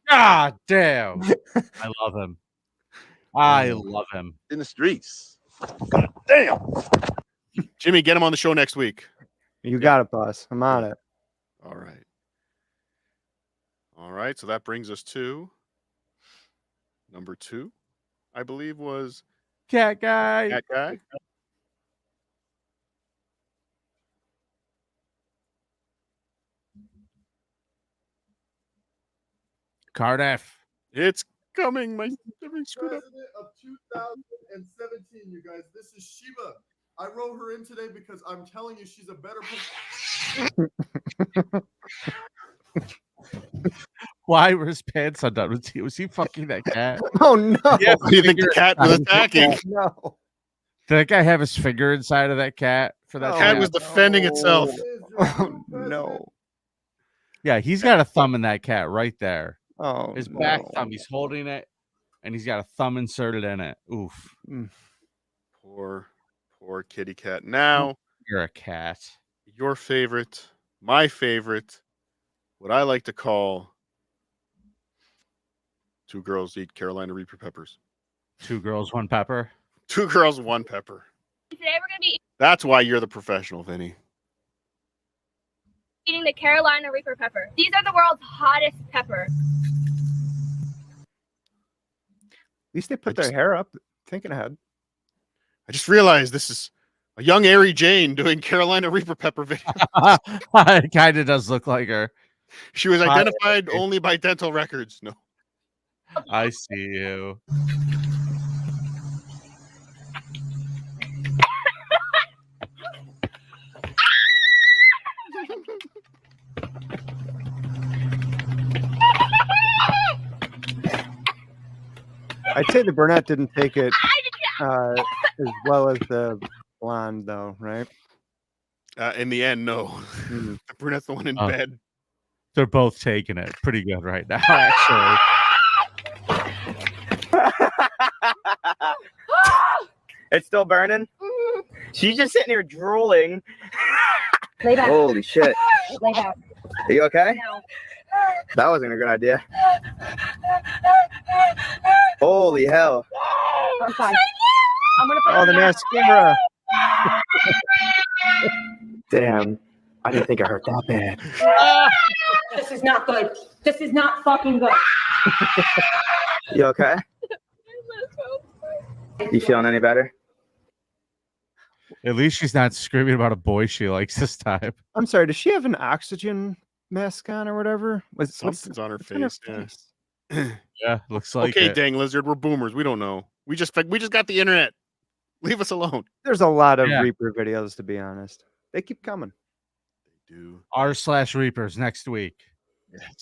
God damn. I love him. I love him. In the streets. God damn. Jimmy, get him on the show next week. You got it, boss. I'm on it. All right. All right. So that brings us to number 2, I believe, was Cat Guy. Cat Guy. Cardiff. It's coming. My screwed up. President of 2017, you guys. This is Sheba. I wrote her in today because I'm telling you she's a better Why were his pants undone? Was he fucking that cat? Oh no! Yeah, do you think the cat was attacking? No. Did that guy have his finger inside of that cat for that? The cat was defending itself. Oh no! Yeah, he's got a thumb in that cat right there. Oh, his back thumb. He's holding it, and he's got a thumb inserted in it. Oof. Poor kitty cat. Now you're a cat. Your favorite, my favorite, what I like to call 2 girls eat Carolina Reaper peppers. 2 girls, 1 pepper. 2 girls, 1 pepper. Today we're going to be That's why you're the professional, Vinny. eating the Carolina Reaper pepper. These are the world's hottest peppers. At least they put their hair up, thinking ahead. I just realized this is a young Ari Jane doing Carolina Reaper pepper video. It kind of does look like her. She was identified only by dental records. No. I see you. I'd say the brunette didn't take it as well as the blonde, though, right? In the end, no. The brunette's the one in bed. They're both taking it pretty good right now, actually. It's still burning? She's just sitting here drooling. Lay back. Holy shit. Lay back. Are you okay? No. That wasn't a good idea. Holy hell. I'm fine. I'm gonna put Oh, the mascara. Damn. I didn't think I hurt that bad. This is not good. This is not fucking good. You okay? You feeling any better? At least she's not screaming about a boy she likes this time. I'm sorry. Does she have an oxygen mask on or whatever? Something's on her face. Yeah. Yeah, looks like okay, it. dang lizard, we're boomers. We don't know. We just got the internet. Leave us alone. There's a lot of Yeah. Reaper videos, to be honest. They keep coming. They do. r/Reapers next week. Yes.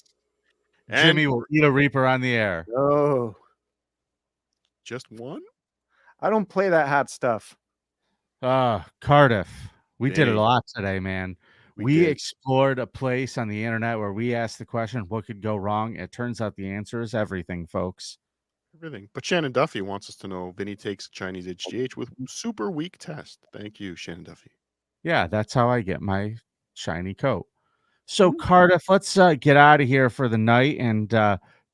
Jimmy will eat a Reaper on the air. Oh, just one? I don't play that hot stuff. Cardiff. We did it Dang. a lot today, man. We did. explored a place on the internet where we asked the question, what could go wrong? It turns out the answer is everything, folks. Everything. But Shannon Duffy wants us to know Vinny takes Chinese HGH with super weak test. Thank you, Shannon Duffy. Yeah, that's how I get my shiny coat. So, Cardiff, let's get out of here for the night and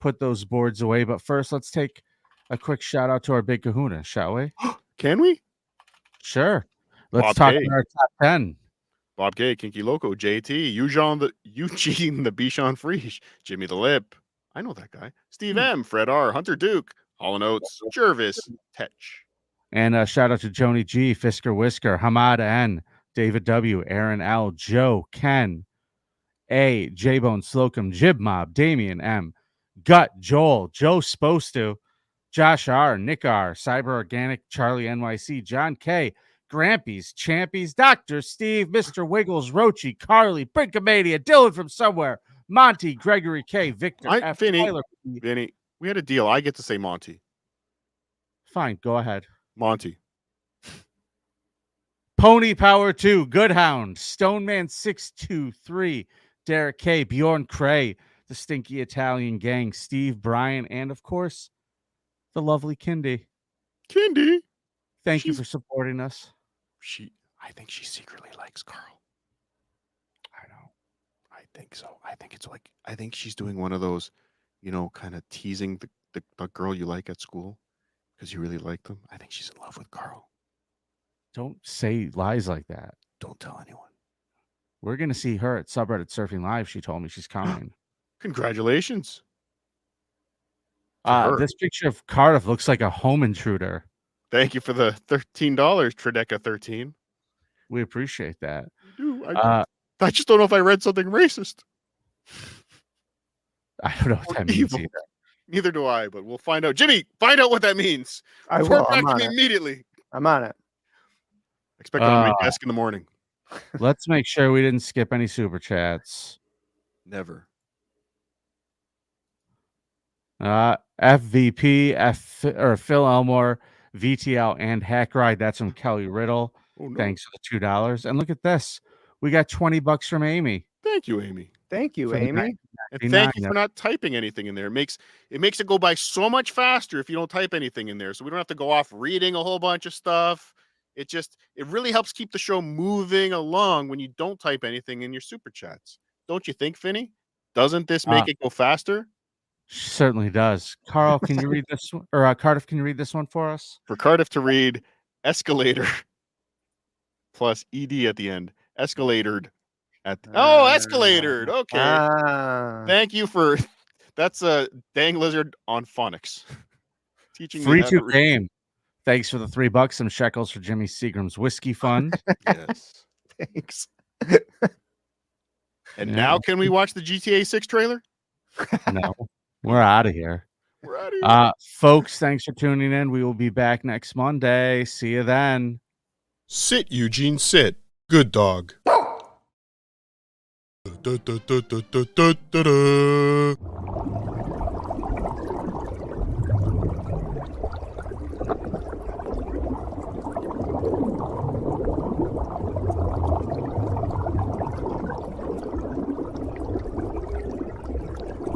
put those boards away. But first, let's take a quick shout out to our big kahuna, shall we? Can we? Sure. Let's Bob talk K. about our top 10. Bob K, Kinky Loco, JT, Eugene the Bichon Frisch, Jimmy the Lip. I know that guy. Steve M, Fred R, Hunter Duke, Hall & Oates, Jervis, Tetch. And shout out to Joni G, Fisker Whisker, Hamad N, David W, Aaron L, Joe, Ken, A, J-Bone, Slocum, Jib Mob, Damian M, Gut, Joel, Joe Supposed to, Josh R, Nick R, Cyber Organic, Charlie NYC, John K, Grampies, Champies, Dr. Steve, Mr. Wiggles, Rochi, Carly, Brinkamania, Dylan from somewhere, Monty, Gregory K, Victor F, Tyler. Vinny, we had a deal. I get to say Monty. Fine, go ahead. Monty. Pony Power 2, Goodhound, Stoneman 623, Derek K, Bjorn Cray, the Stinky Italian Gang, Steve Bryan, and of course, the lovely Kindy. Kindy. Thank you for supporting us. I think she secretly likes Carl. I know. I think so. I think she's doing one of those, kind of teasing the girl you like at school because you really like them. I think she's in love with Carl. Don't say lies like that. Don't tell anyone. We're going to see her at Subreddit Surfing Live. She told me she's coming. Congratulations. This picture of Cardiff looks like a home intruder. Thank you for the $13, Trideca 13. We appreciate that. I just don't know if I read something racist. I don't know what that means either. Neither do I, but we'll find out. Jimmy, find out what that means. I will. Report back I'm to on me it. immediately. I'm on it. Expect it on my desk in the morning. Let's make sure we didn't skip any super chats. Never. FVP, or Phil Elmore, VTL, and Hack Ride. That's from Kelly Riddle. Oh, no. Thanks for the $2. And look at this. We got $20 from Amy. Thank you, Amy. Thank you, Amy. And thank you for not typing anything in there. It makes it go by so much faster if you don't type anything in there. So we don't have to go off reading a whole bunch of stuff. It really helps keep the show moving along when you don't type anything in your super chats. Don't you think, Finny? Doesn't this make it go faster? Certainly does. Carl, can you read this one? Or Cardiff, can you read this one for us? For Cardiff to read escalator plus ed at the end. Escalated. Escalated. Okay. Thank you for that's a dang lizard on phonics. Teaching Free me how to read. game. Thanks for the $3, some shekels for Jimmy Seagram's whiskey fund. Yes. Thanks. And now can we watch the GTA 6 trailer? No. We're out of here. We're out of here. Folks, thanks for tuning in. We will be back next Monday. See you then. Sit, Eugene, sit. Good dog. Da, da, da, da, da, da, da, da.